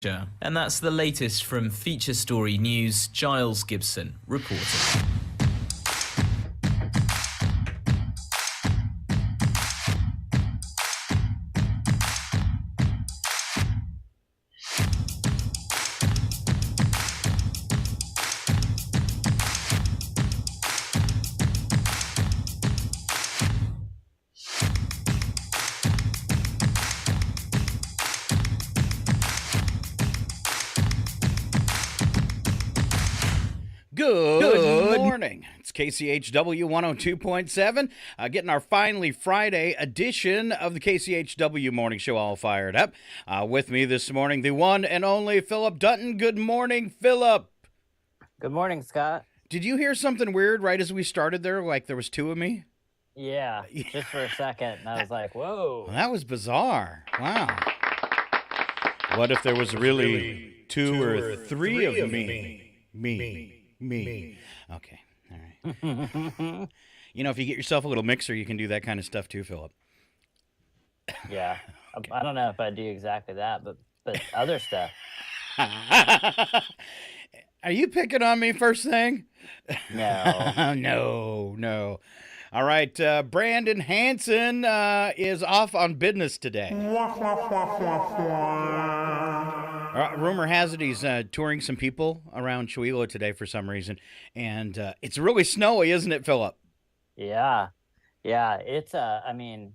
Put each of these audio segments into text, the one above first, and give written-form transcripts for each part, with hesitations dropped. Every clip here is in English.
And that's the latest from Feature Story News. Giles Gibson reporting. Good morning. It's KCHW 102.7, getting our finally Friday edition of the KCHW Morning Show all fired up. With me this morning, the one and only Philip Dutton. Good morning, Philip. Good morning, Scott. Did you hear something weird right as we started there, like there was two of me? Yeah, just for a second, and I was like, whoa. Well, that was bizarre. Wow. What if there was really two or three of me? Me. Okay. All right. You know, if you get yourself a little mixer, you can do that kind of stuff too, Philip. Yeah. I don't know if I do exactly that, but other stuff. Are you picking on me first thing? No. No. All right. Brandon Hansen is off on business today. Rumor has it he's touring some people around Chihuahua today for some reason. And it's really snowy, isn't it, Philip? Yeah. It's, the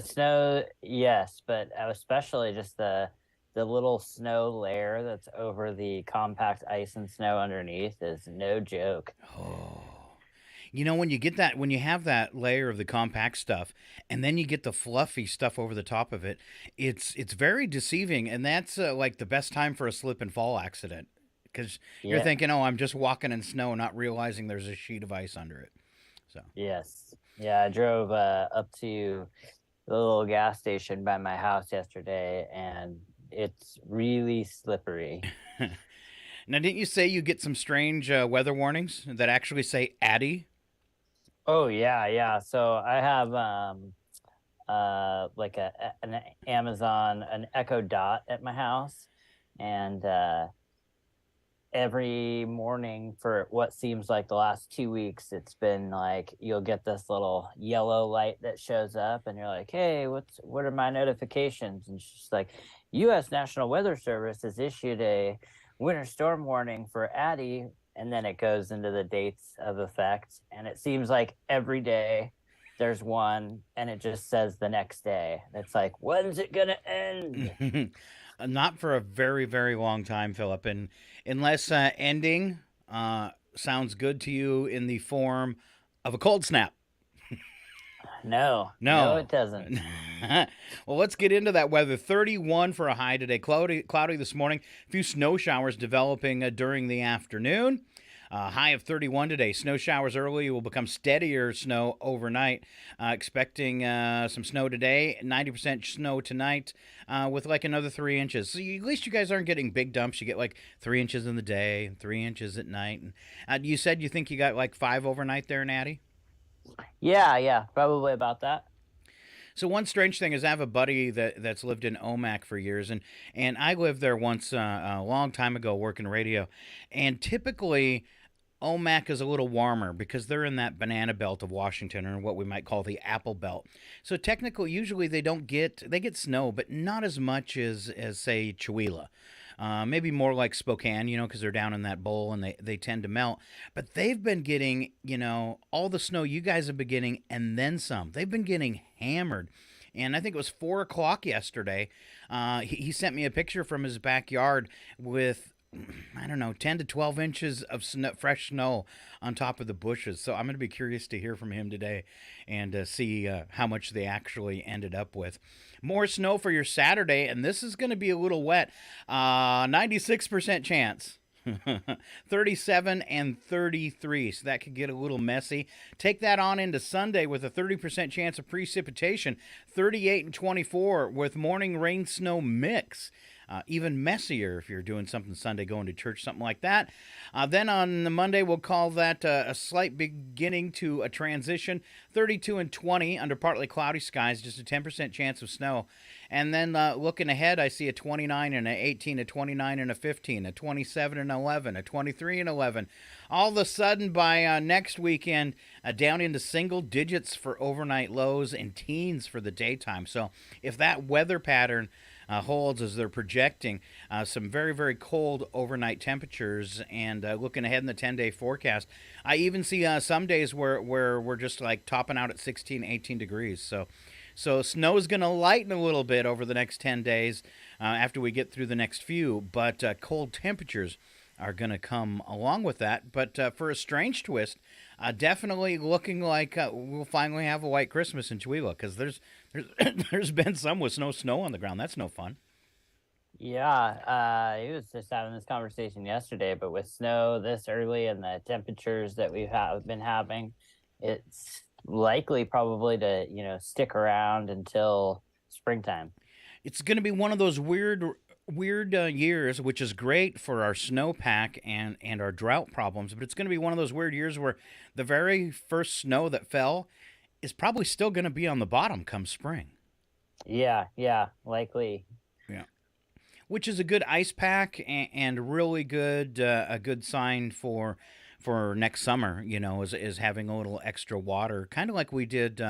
snow, yes, but especially just the little snow layer that's over the compact ice and snow underneath is no joke. Oh. You know, when you have that layer of the compact stuff, and then you get the fluffy stuff over the top of it, it's very deceiving, and that's like the best time for a slip and fall accident, because you're thinking, oh, I'm just walking in snow, not realizing there's a sheet of ice under it. So yes, yeah, I drove up to the little gas station by my house yesterday, and it's really slippery. Now, didn't you say you get some strange weather warnings that actually say Addy? Oh yeah. So I have like an Amazon, an Echo Dot at my house, and every morning for what seems like the last 2 weeks, it's been like you'll get this little yellow light that shows up, and you're like, hey, what are my notifications? And it's just like, U.S. National Weather Service has issued a winter storm warning for Addie. And then it goes into the dates of effect. And it seems like every day there's one, and it just says the next day. It's like, when's it going to end? Not for a very, very long time, Philip. And unless ending sounds good to you in the form of a cold snap. No, it doesn't. Well, let's get into that weather. 31 for a high today. Cloudy this morning. A few snow showers developing during the afternoon. High of 31 today. Snow showers early will become steadier snow overnight. Expecting some snow today. 90% snow tonight with like another 3 inches. So at least you guys aren't getting big dumps. You get like 3 inches in the day and 3 inches at night. And you said you think you got like 5 overnight there, Natty? Yeah, probably about that. So one strange thing is I have a buddy that's lived in Omak for years, and I lived there once a long time ago working radio, and typically Omak is a little warmer because they're in that banana belt of Washington, or what we might call the apple belt. So technically, usually they get snow, but not as much as say Chihuahua. Maybe more like Spokane, because they're down in that bowl and they tend to melt. But they've been getting, all the snow you guys have been getting and then some. They've been getting hammered. And I think it was 4 o'clock yesterday. He sent me a picture from his backyard with, 10 to 12 inches of fresh snow on top of the bushes. So I'm going to be curious to hear from him today and see how much they actually ended up with. More snow for your Saturday, and this is going to be a little wet. 96% chance. 37 and 33, so that could get a little messy. Take that on into Sunday with a 30% chance of precipitation. 38 and 24 with morning rain snow mix. even messier if you're doing something Sunday, going to church, something like that. Then on the Monday, we'll call that a slight beginning to a transition. 32 and 20 under partly cloudy skies, just a 10% chance of snow. And then looking ahead, I see a 29 and an 18, a 29 and a 15, a 27 and 11, a 23 and 11. All of a sudden, by next weekend, down into single digits for overnight lows and teens for the daytime. So if that weather pattern holds as they're projecting, some very, very cold overnight temperatures, and looking ahead in the 10-day forecast, I even see some days where we're just like topping out at 16, 18 degrees. So snow is going to lighten a little bit over the next 10 days after we get through the next few, but cold temperatures are going to come along with that. But for a strange twist, definitely looking like we'll finally have a white Christmas in Chihuahua, because there's been some with snow on the ground. That's no fun. Yeah, he was just having this conversation yesterday, but with snow this early and the temperatures that we have been having, it's likely probably to, stick around until springtime. It's going to be one of those weird years, which is great for our snowpack and our drought problems, but it's going to be one of those weird years where the very first snow that fell is probably still going to be on the bottom come spring. Yeah, likely. Yeah, which is a good ice pack and really good a good sign for next summer, is having a little extra water, kind of like we did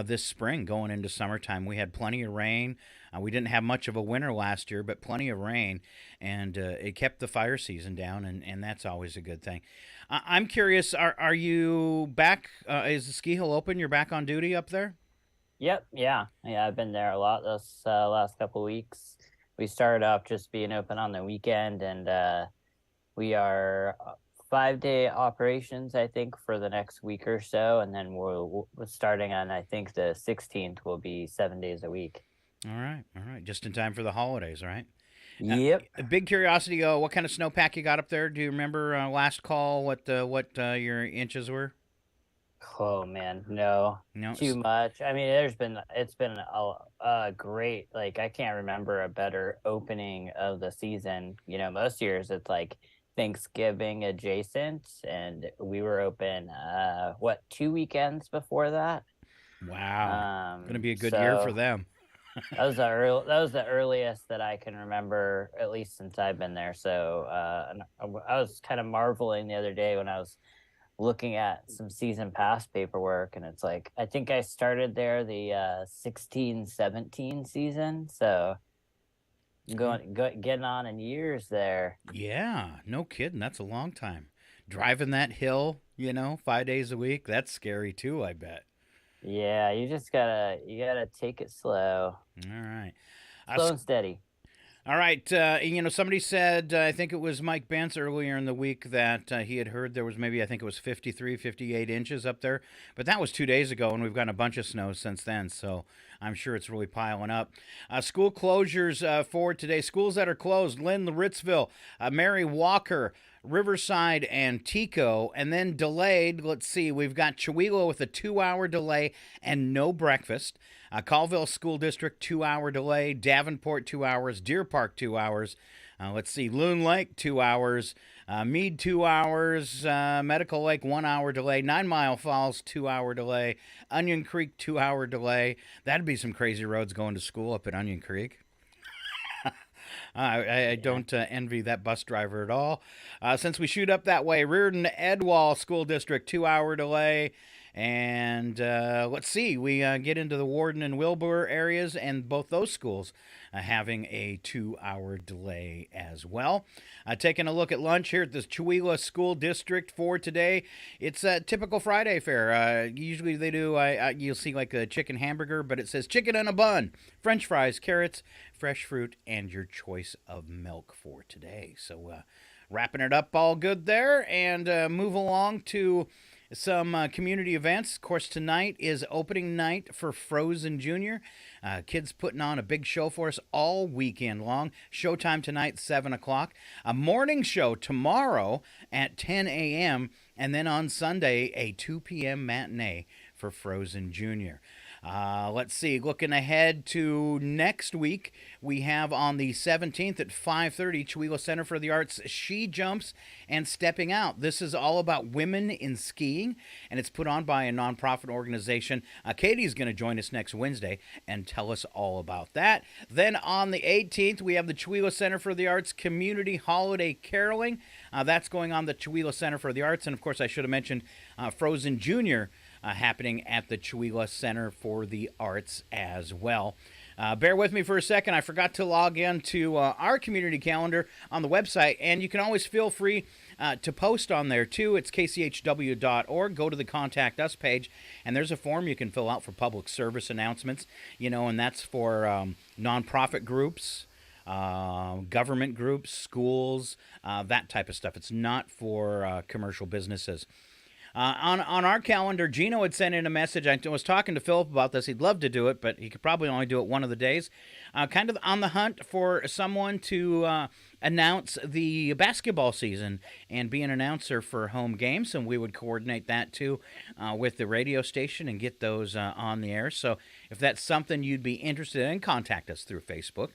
this spring going into summertime. We had plenty of rain. We didn't have much of a winter last year, but plenty of rain, and it kept the fire season down, and that's always a good thing. I'm curious, are you back? Is the ski hill open? You're back on duty up there? Yep, yeah, I've been there a lot this last couple weeks. We started off just being open on the weekend, and we are 5-day operations, I think, for the next week or so, and then we're starting on, I think, the 16th will be 7 days a week. All right, just in time for the holidays, right? Yep. A big curiosity, what kind of snowpack you got up there? Do you remember last call what your inches were? Oh man, no, too much. I mean, it's been a great, like, I can't remember a better opening of the season. Most years it's like Thanksgiving adjacent, and we were open 2 weekends before that. Wow, gonna be a good year for them. That was the earliest that I can remember, at least since I've been there. So I was kind of marveling the other day when I was looking at some season pass paperwork, and it's like, I think I started there the 16-17 season, so getting on in years there. Yeah, no kidding. That's a long time. Driving that hill, 5 days a week, that's scary too, I bet. Yeah, you gotta take it slow. All right. Slow and steady. All right. Somebody said, I think it was Mike Bence earlier in the week, that he had heard there was maybe, I think it was 53, 58 inches up there. But that was 2 days ago, and we've gotten a bunch of snow since then. So I'm sure it's really piling up. School closures for today. Schools that are closed: Lynn, Ritzville, Mary Walker, Riverside, and Tico. And then delayed, let's see, we've got Chihuahua with a 2-hour delay and no breakfast. Colville School District, 2-hour delay. Davenport, 2 hours. Deer Park, 2 hours. Let's see, Loon Lake, 2 hours. Meade, 2 hours. Medical Lake, 1 hour delay. 9 Mile Falls, 2-hour delay. Onion Creek, 2-hour delay. That'd be some crazy roads going to school up at Onion Creek. I don't envy that bus driver at all. Since we shoot up that way, Reardon Edwall School District, 2-hour delay. And let's see, we get into the Warden and Wilbur areas, and both those schools having a 2-hour delay as well. Taking a look at lunch here at the Chihuahua School District for today. It's a typical Friday fare. Usually they do, you'll see like a chicken hamburger, but it says chicken and a bun, French fries, carrots, fresh fruit, and your choice of milk for today. So wrapping it up all good there, and move along to some community events. Of course, tonight is opening night for Frozen Junior. Kids putting on a big show for us all weekend long. Showtime tonight, 7 o'clock. A morning show tomorrow at 10 a.m. And then on Sunday, a 2 p.m. matinee for Frozen Junior. Let's see. Looking ahead to next week, we have on the 17th at 5:30, Chihuahua Center for the Arts, She Jumps and Stepping Out. This is all about women in skiing, and it's put on by a nonprofit organization. Katie's going to join us next Wednesday and tell us all about that. Then on the 18th, we have the Chihuahua Center for the Arts Community Holiday Caroling. That's going on the Chihuahua Center for the Arts, and of course, I should have mentioned Frozen Junior. Happening at the Chihuahua Center for the Arts as well. Bear with me for a second. I forgot to log in to our community calendar on the website, and you can always feel free to post on there, too. It's kchw.org. Go to the Contact Us page, and there's a form you can fill out for public service announcements, and that's for nonprofit groups, government groups, schools, that type of stuff. It's not for commercial businesses. On our calendar, Gino had sent in a message. I was talking to Philip about this. He'd love to do it, but he could probably only do it one of the days. Kind of on the hunt for someone to announce the basketball season and be an announcer for home games, and we would coordinate that, too, with the radio station and get those on the air. So if that's something you'd be interested in, contact us through Facebook.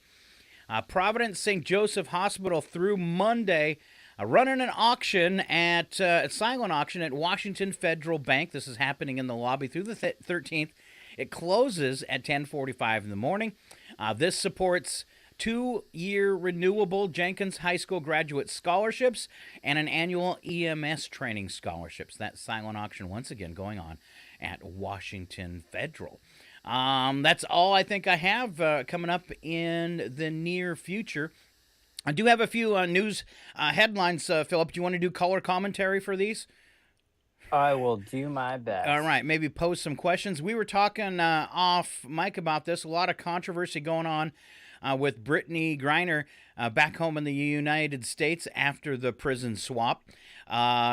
Providence St. Joseph Hospital through Monday, running an auction at a silent auction at Washington Federal Bank. This is happening in the lobby through the 13th. It closes at 10:45 in the morning. This supports 2-year renewable Jenkins High School graduate scholarships and an annual EMS training scholarships. That silent auction once again going on at Washington Federal. That's all I think I have coming up in the near future. I do have a few news headlines, Philip. Do you want to do color commentary for these? I will do my best. All right, maybe pose some questions. We were talking off mic about this. A lot of controversy going on with Brittany Griner back home in the United States after the prison swap.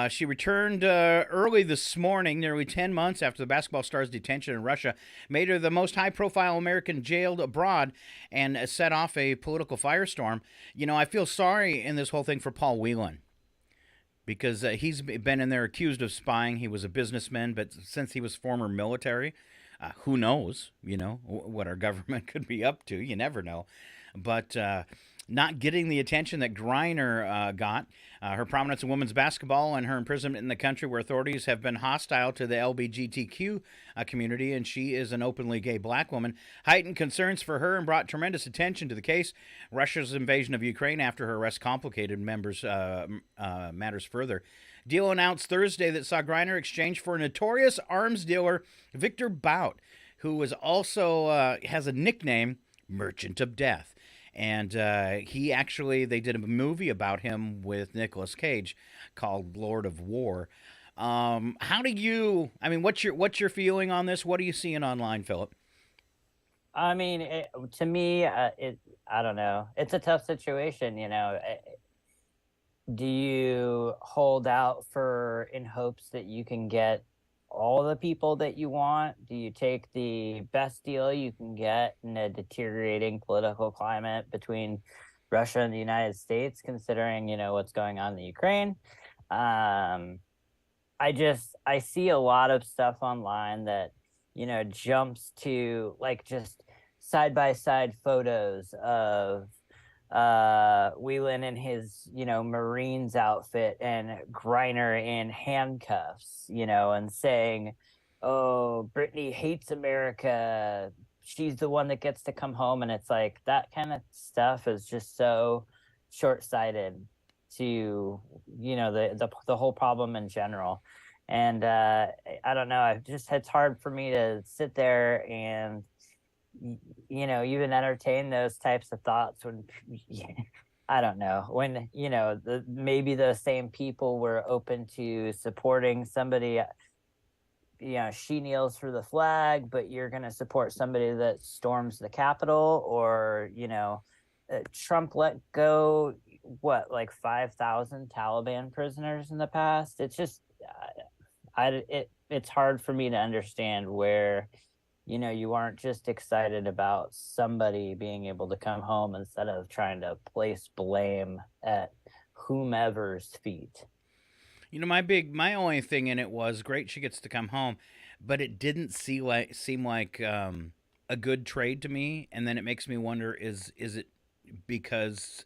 She returned early this morning, nearly 10 months after the basketball star's detention in Russia, made her the most high-profile American jailed abroad and set off a political firestorm. I feel sorry in this whole thing for Paul Whelan because he's been in there accused of spying. He was a businessman, but since he was former military, who knows, what our government could be up to. You never know. But not getting the attention that Griner got. Her prominence in women's basketball and her imprisonment in the country where authorities have been hostile to the LGBTQ community, and she is an openly gay black woman, heightened concerns for her and brought tremendous attention to the case. Russia's invasion of Ukraine after her arrest complicated matters further. Deal announced Thursday that saw Griner exchanged for notorious arms dealer Victor Bout, who was also has a nickname, Merchant of Death. And they did a movie about him with Nicolas Cage called Lord of War. What's your feeling on this? What are you seeing online, Philip? I mean, to me, I don't know. It's a tough situation, Do you hold out in hopes that you can get all the people that you want? Do you take the best deal you can get in a deteriorating political climate between Russia and the United States, considering, what's going on in the Ukraine? I see a lot of stuff online that, jumps to just side-by-side photos of Whelan in his, Marines outfit and Griner in handcuffs, and saying, oh, Brittany hates America. She's the one that gets to come home. And it's like that kind of stuff is just so short-sighted to, the whole problem in general. And I don't know. It's hard for me to sit there and even entertain those types of thoughts when, I don't know, when, maybe those same people were open to supporting somebody, she kneels for the flag, but you're going to support somebody that storms the Capitol, or, Trump let go, 5,000 Taliban prisoners in the past. It's just, it's hard for me to understand where, you aren't just excited about somebody being able to come home instead of trying to place blame at whomever's feet. My only thing in it was great she gets to come home, but it didn't seem like a good trade to me. And then it makes me wonder: is it because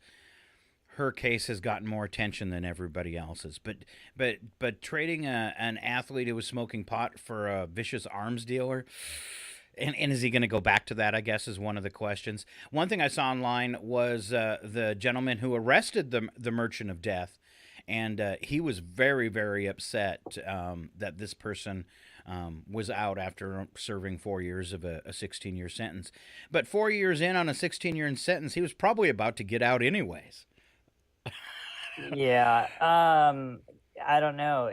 her case has gotten more attention than everybody else's? But trading an athlete who was smoking pot for a vicious arms dealer. And is he going to go back to that, I guess, is one of the questions. One thing I saw online was the gentleman who arrested the Merchant of Death. And he was very, very upset that this person was out after serving 4 years of a 16-year sentence. But 4 years in on a 16-year sentence, he was probably about to get out anyways. Yeah, I don't know.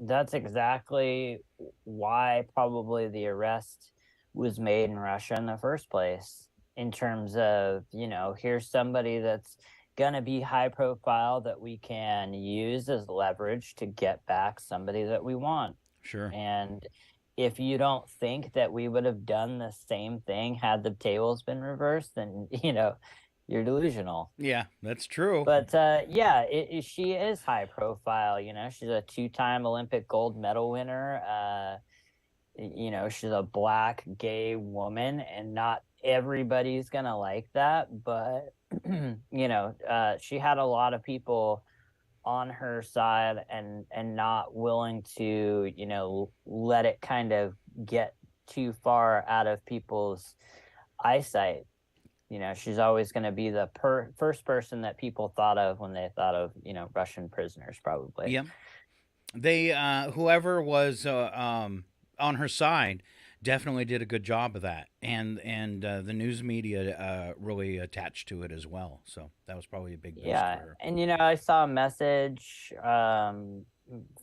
That's exactly why probably the arrest was made in Russia in the first place. In terms of, here's somebody that's gonna be high profile that we can use as leverage to get back somebody that we want. Sure. And if you don't think that we would have done the same thing had the tables been reversed, then you're delusional. Yeah, that's true. But yeah, she is high profile. She's a 2-time Olympic gold medal winner. She's a black gay woman, and not everybody's gonna like that. But she had a lot of people on her side, and not willing to let it kind of get too far out of people's eyesight. She's always going to be the first person that people thought of when they thought of, Russian prisoners, probably. Yeah. They, whoever was on her side definitely did a good job of that. And the news media really attached to it as well. So that was probably a big boost for her. And, I saw a message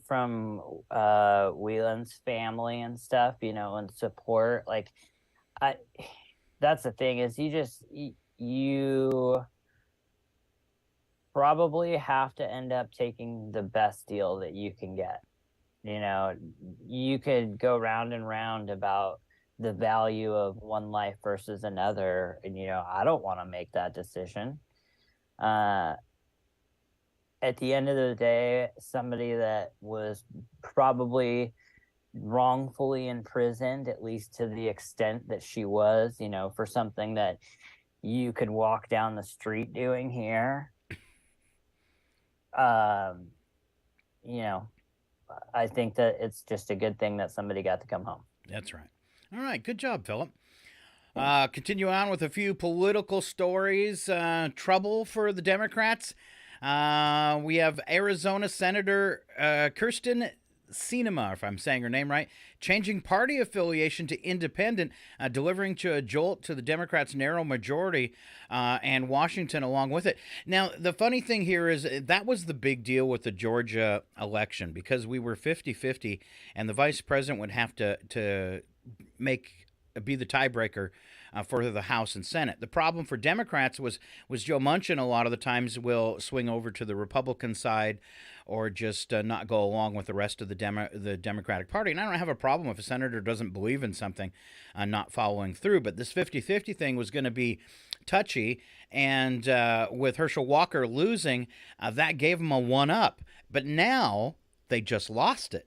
from Whelan's family and stuff, and support. Like, that's the thing, is you probably have to end up taking the best deal that you can get. You could go round and round about the value of one life versus another. And, I don't want to make that decision. At the end of the day, somebody that was probably wrongfully imprisoned, at least to the extent that she was, for something that you could walk down the street doing here. I think that it's just a good thing that somebody got to come home. That's right. All right. Good job, Philip. Continue on with a few political stories. Trouble for the Democrats. We have Arizona Senator Kirsten Sinema, if I'm saying her name right, changing party affiliation to independent, delivering to a jolt to the Democrats' narrow majority, and Washington along with it. Now, the funny thing here is that was the big deal with the Georgia election, because we were 50-50, and the vice president would have to be the tiebreaker for the House and Senate. The problem for Democrats was Joe Manchin a lot of the times will swing over to the Republican side, or just not go along with the rest of the Democratic Party. And I don't have a problem if a senator doesn't believe in something, not following through. But this 50-50 thing was going to be touchy, and with Herschel Walker losing, that gave him a one-up. But now they just lost it.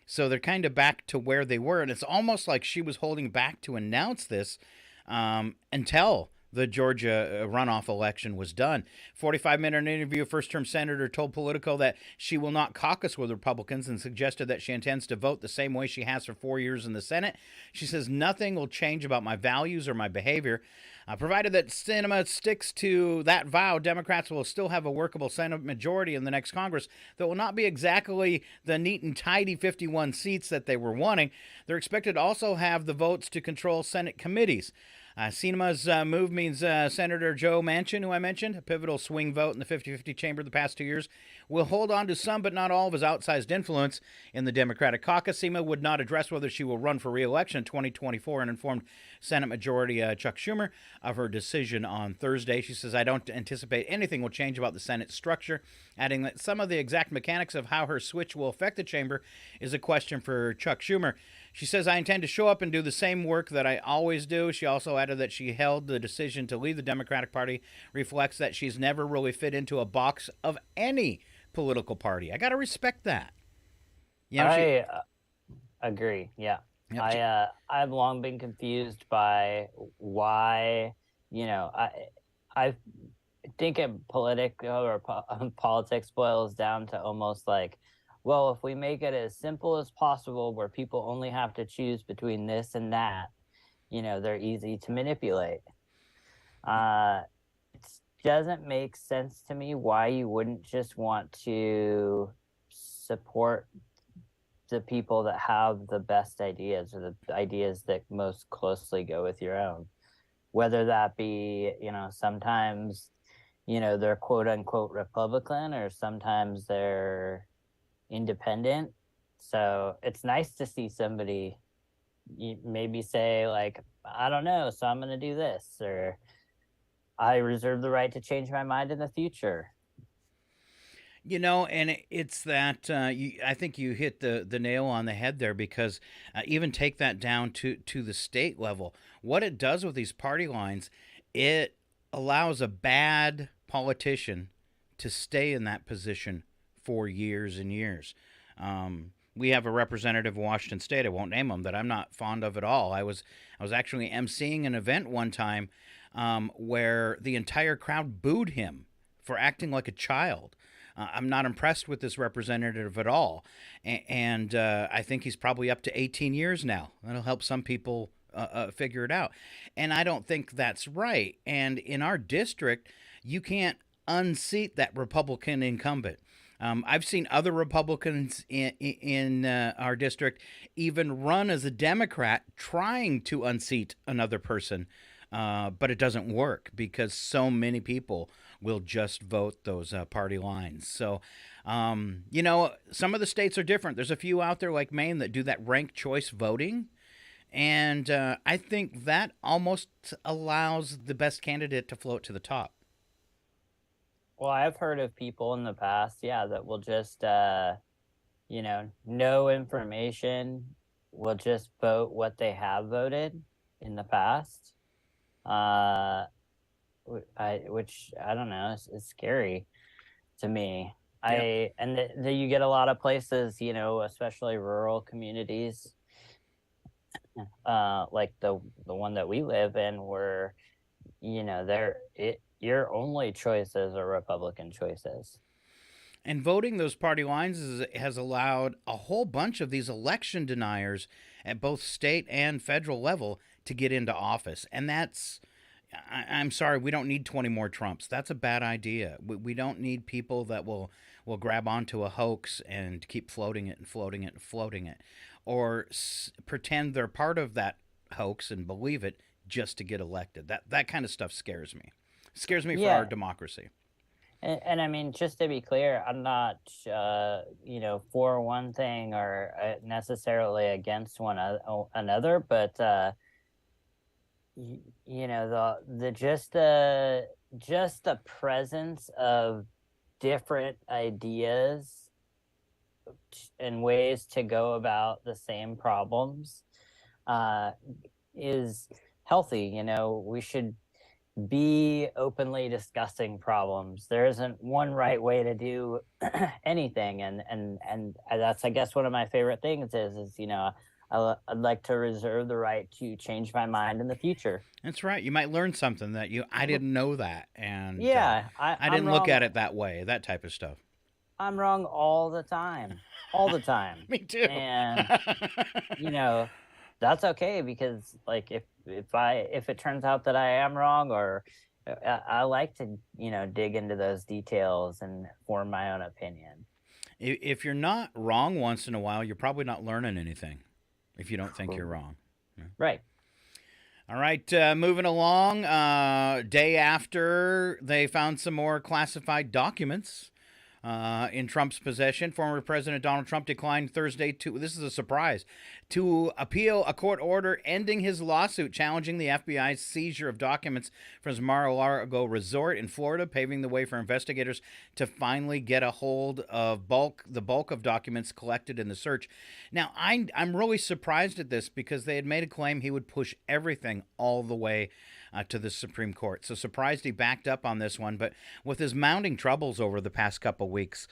So they're kind of back to where they were, and it's almost like she was holding back to announce this until the Georgia runoff election was done. 45-minute interview, first-term senator told Politico that she will not caucus with Republicans and suggested that she intends to vote the same way she has for 4 years in the Senate. She says, nothing will change about my values or my behavior. Provided that Sinema sticks to that vow, Democrats will still have a workable Senate majority in the next Congress that will not be exactly the neat and tidy 51 seats that they were wanting. They're expected to also have the votes to control Senate committees. Sinema's move means Senator Joe Manchin, who I mentioned, a pivotal swing vote in the 50-50 chamber the past 2 years, will hold on to some but not all of his outsized influence in the Democratic caucus. Sinema would not address whether she will run for re-election in 2024 and informed Senate Majority Chuck Schumer of her decision on Thursday. She says, I don't anticipate anything will change about the Senate structure, adding that some of the exact mechanics of how her switch will affect the chamber is a question for Chuck Schumer. She says, I intend to show up and do the same work that I always do. She also added that she held the decision to leave the Democratic Party reflects that she's never really fit into a box of any political party. I got to respect that. Agree. Yeah. Yep. I've long been confused by why, I think political or politics boils down to almost like, well, if we make it as simple as possible where people only have to choose between this and that, they're easy to manipulate. Uh, it doesn't make sense to me why you wouldn't just want to support the people that have the best ideas or the ideas that most closely go with your own. Whether that be, sometimes, they're quote unquote Republican or sometimes they're independent. So it's nice to see somebody maybe say, like, I don't know, so I'm going to do this, or I reserve the right to change my mind in the future. And it's that I think you hit the nail on the head there because even take that down to the state level. What it does with these party lines, it allows a bad politician to stay in that position for years and years. We have a representative of Washington State. I won't name him, that I'm not fond of at all. I was actually emceeing an event one time where the entire crowd booed him for acting like a child. I'm not impressed with this representative at all. And I think he's probably up to 18 years now. That'll help some people figure it out. And I don't think that's right. And in our district, you can't unseat that Republican incumbent. I've seen other Republicans in our district even run as a Democrat trying to unseat another person. But it doesn't work because so many people will just vote those party lines. So, some of the states are different. There's a few out there like Maine that do that ranked choice voting. And I think that almost allows the best candidate to float to the top. Well, I've heard of people in the past, that will just, no information, will just vote what they have voted in the past. Which I don't know, is scary to me. Yep. You get a lot of places, especially rural communities, like the one that we live in, where your only choices are Republican choices. And voting those party lines has allowed a whole bunch of these election deniers at both state and federal level to get into office. And I'm sorry, we don't need 20 more Trumps. That's a bad idea. We don't need people that will grab onto a hoax and keep floating it and floating it and floating it, or pretend they're part of that hoax and believe it just to get elected. That kind of stuff scares me. Scares me for our democracy. And I mean, just to be clear, I'm not, for one thing or necessarily against one another, but just the presence of different ideas and ways to go about the same problems is healthy. We should be openly discussing problems. There isn't one right way to do anything, and that's, I guess, one of my favorite things is I'd like to reserve the right to change my mind in the future. That's right. You might learn something that I didn't know that, and I I'm didn't look wrong. at it that way. That type of stuff. I'm wrong all the time, all the time. Me too. And that's okay, because like if it turns out that I am wrong, or I like to dig into those details and form my own opinion. If you're not wrong once in a while, you're probably not learning anything. If you don't think you're wrong. Yeah. Right. All right, moving along. Day after they found some more classified documents in Trump's possession, former President Donald Trump declined Thursday this is a surprise, to appeal a court order ending his lawsuit challenging the FBI's seizure of documents from his Mar-a-Lago resort in Florida, paving the way for investigators to finally get a hold of the bulk of documents collected in the search. Now, I'm really surprised at this because they had made a claim he would push everything all the way to the Supreme Court. So surprised he backed up on this one, but with his mounting troubles over the past couple weeks,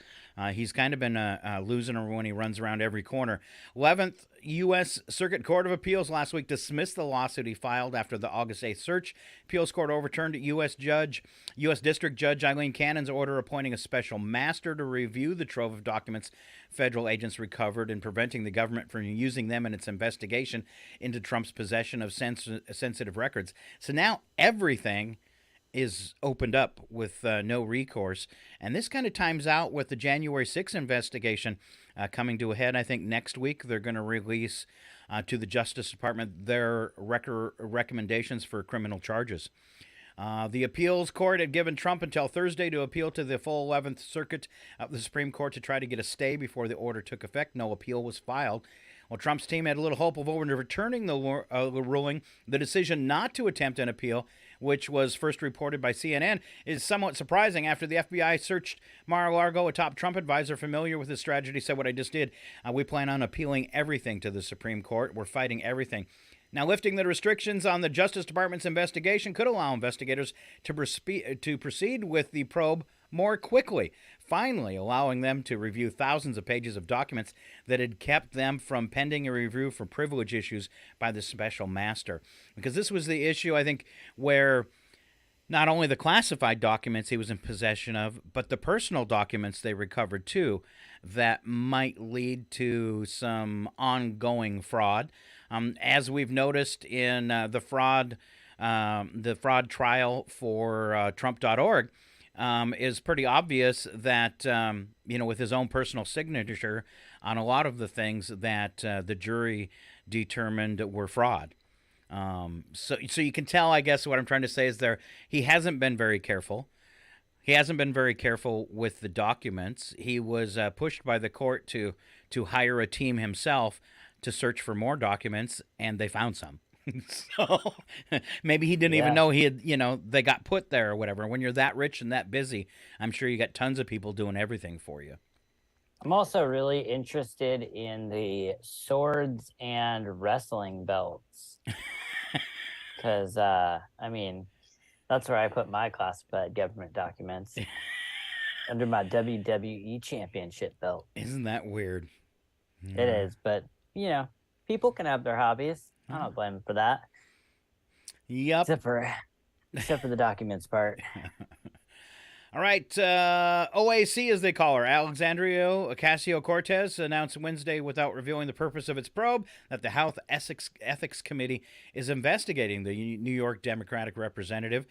he's kind of been losing when he runs around every corner. 11th U.S. Circuit Court of Appeals last week dismissed the lawsuit he filed after the August 8th search. Appeals Court overturned U.S. District Judge Eileen Cannon's order appointing a special master to review the trove of documents federal agents recovered and preventing the government from using them in its investigation into Trump's possession of sensitive records. So now everything is opened up with no recourse. And this kind of times out with the January 6th investigation coming to a head. I think next week they're going to release to the Justice Department their recommendations for criminal charges. The appeals court had given Trump until Thursday to appeal to the full 11th Circuit of the Supreme Court to try to get a stay before the order took effect. No appeal was filed. Well, Trump's team had a little hope of overturning the ruling. The decision not to attempt an appeal, which was first reported by CNN, is somewhat surprising after the FBI searched Mar-a-Lago. A top Trump advisor familiar with this tragedy said what I just did. We plan on appealing everything to the Supreme Court. We're fighting everything. Now, lifting the restrictions on the Justice Department's investigation could allow investigators to proceed with the probe more quickly, finally allowing them to review thousands of pages of documents that had kept them from pending a review for privilege issues by the special master. Because this was the issue, I think, where not only the classified documents he was in possession of, but the personal documents they recovered too, that might lead to some ongoing fraud. As we've noticed in the fraud trial for Trump.org, is pretty obvious that, with his own personal signature on a lot of the things that the jury determined were fraud. So you can tell, I guess, what I'm trying to say is he hasn't been very careful. He hasn't been very careful with the documents. He was pushed by the court to hire a team himself to search for more documents, and they found some. So maybe he didn't even know he had, they got put there or whatever. When you're that rich and that busy, I'm sure you got tons of people doing everything for you. I'm also really interested in the swords and wrestling belts. Because, that's where I put my classified government documents. Under my WWE championship belt. Isn't that weird? It is, but, people can have their hobbies. I don't blame them for that. Yep. Except for the documents part. All right. OAC, as they call her, Alexandria Ocasio-Cortez, announced Wednesday, without revealing the purpose of its probe, that the House Ethics Committee is investigating the New York Democratic representative.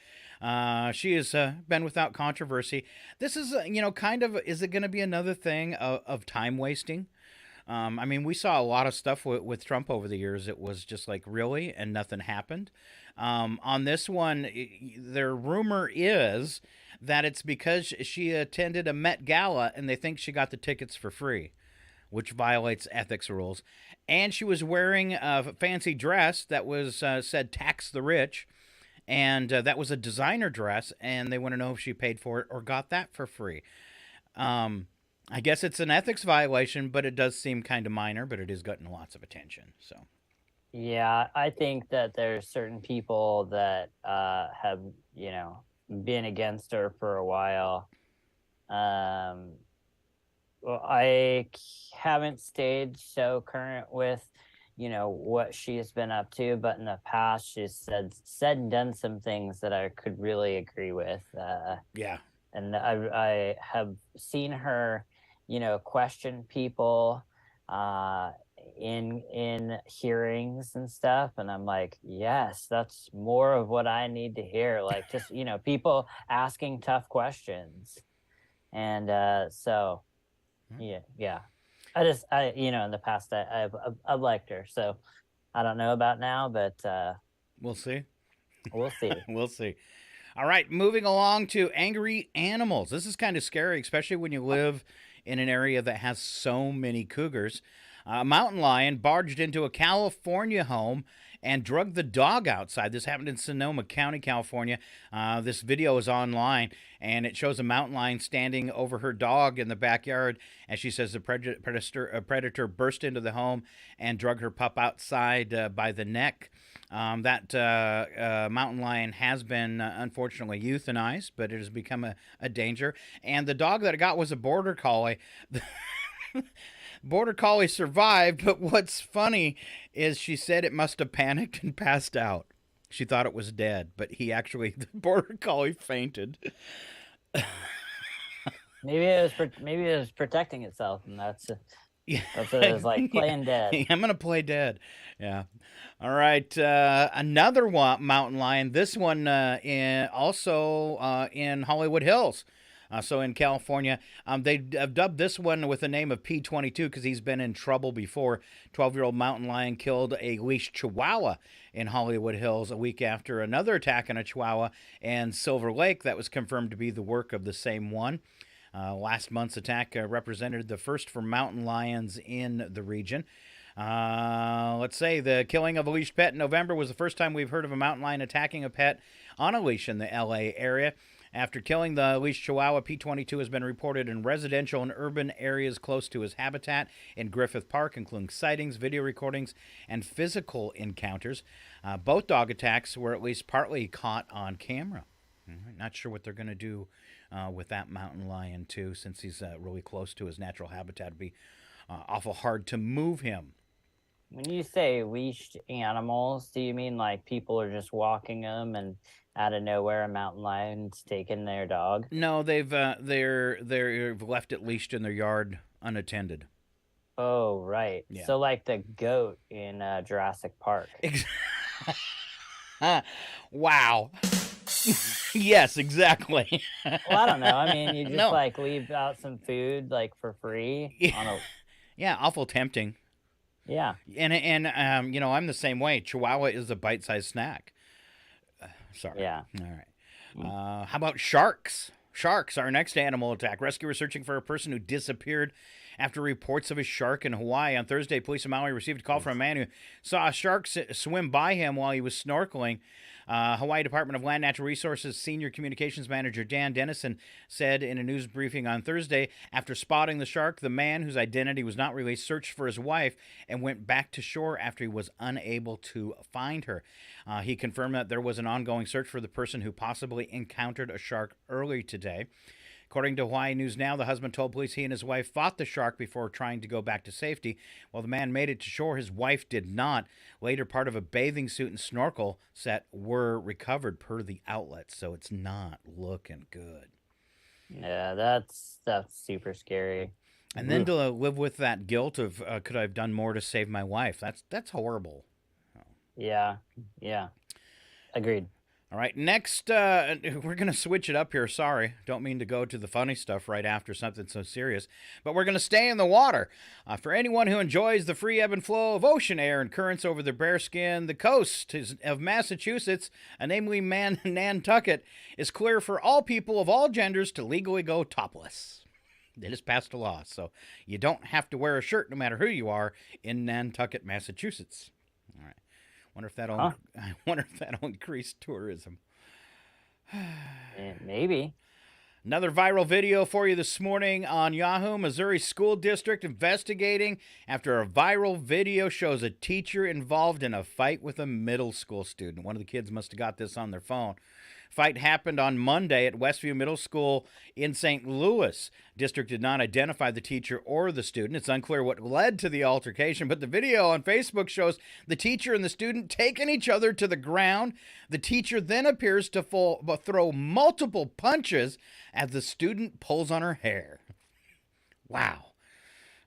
She has been without controversy. This is, is it going to be another thing of time wasting? We saw a lot of stuff with Trump over the years. It was just like, really, and nothing happened. On this one, their rumor is that it's because she attended a Met Gala and they think she got the tickets for free, which violates ethics rules. And she was wearing a fancy dress that was said tax the rich. And that was a designer dress, and they want to know if she paid for it or got that for free. I guess it's an ethics violation, but it does seem kind of minor, but it is getting lots of attention. So, yeah, I think that there's certain people that have, been against her for a while. Well, I haven't stayed so current with, what she's been up to, but in the past, she's said and done some things that I could really agree with. Yeah. And I have seen her, question people in hearings and stuff, and I'm like, yes, that's more of what I need to hear. Like, just people asking tough questions, and so yeah. I in the past I've liked her, so I don't know about now, but we'll see. We'll see. We'll see. All right, moving along to angry animals. This is kind of scary, especially when you live in an area that has so many cougars. A mountain lion barged into a California home and drugged the dog outside. This happened in Sonoma County, California. This video is online, and it shows a mountain lion standing over her dog in the backyard. As she says, the predator burst into the home and drug her pup outside by the neck. That mountain lion has been, unfortunately, euthanized, but it has become a danger. And the dog that it got was a border collie. Border collie survived, but what's funny is she said it must have panicked and passed out. She thought it was dead, but the border collie fainted. Maybe it was protecting itself, and that's what it was like, playing dead. I'm gonna play dead. Yeah. All right. Another mountain lion. This one also in Hollywood Hills. So in California, they have dubbed this one with the name of P22 because he's been in trouble before. 12-year-old mountain lion killed a leashed chihuahua in Hollywood Hills a week after another attack on a chihuahua in Silver Lake that was confirmed to be the work of the same one. Last month's attack represented the first for mountain lions in the region. Let's say the killing of a leashed pet in November was the first time we've heard of a mountain lion attacking a pet on a leash in the L.A. area. After killing the leashed chihuahua, P22 has been reported in residential and urban areas close to his habitat in Griffith Park, including sightings, video recordings, and physical encounters. Both dog attacks were at least partly caught on camera. Not sure what they're going to do with that mountain lion, too, since he's really close to his natural habitat. It'd be awful hard to move him. When you say leashed animals, do you mean like people are just walking them and out of nowhere a mountain lion's taking their dog? No, they've left it leashed in their yard unattended. Oh, right. Yeah. So like the goat in Jurassic Park. Wow. Yes, exactly. Well, I don't know. I mean, you just No. like leave out some food like for free on a Yeah, awful tempting. yeah. And I'm the same way. Chihuahua is a bite-sized snack. Sorry. Yeah. All right. How about sharks? Sharks, our next animal attack. Rescuers searching for a person who disappeared after reports of a shark in Hawaii. On Thursday, police in Maui received a call from a man who saw a shark swim by him while he was snorkeling. Hawaii Department of Land Natural Resources Senior Communications Manager Dan Dennison said in a news briefing on Thursday, after spotting the shark, the man, whose identity was not released, searched for his wife and went back to shore after he was unable to find her. He confirmed that there was an ongoing search for the person who possibly encountered a shark early today. According to Hawaii News Now, the husband told police he and his wife fought the shark before trying to go back to safety. While the man made it to shore, his wife did not. Later, part of a bathing suit and snorkel set were recovered per the outlet, so it's not looking good. Yeah, that's super scary. And then to live with that guilt of could I have done more to save my wife? That's horrible. Yeah. Agreed. All right, next, we're going to switch it up here. Sorry, don't mean to go to the funny stuff right after something so serious, but we're going to stay in the water. For anyone who enjoys the free ebb and flow of ocean air and currents over their bare skin, the coast of Massachusetts, namely Nantucket, is clear for all people of all genders to legally go topless. They just passed a law, so you don't have to wear a shirt no matter who you are in Nantucket, Massachusetts. All right. I wonder if that'll increase tourism. Maybe. Another viral video for you this morning on Yahoo. Missouri School District investigating after a viral video shows a teacher involved in a fight with a middle school student. One of the kids must have got this on their phone. Fight happened on Monday at Westview Middle School in St. Louis. District did not identify the teacher or the student. It's unclear what led to the altercation, but the video on Facebook shows the teacher and the student taking each other to the ground. The teacher then appears to throw multiple punches as the student pulls on her hair. Wow.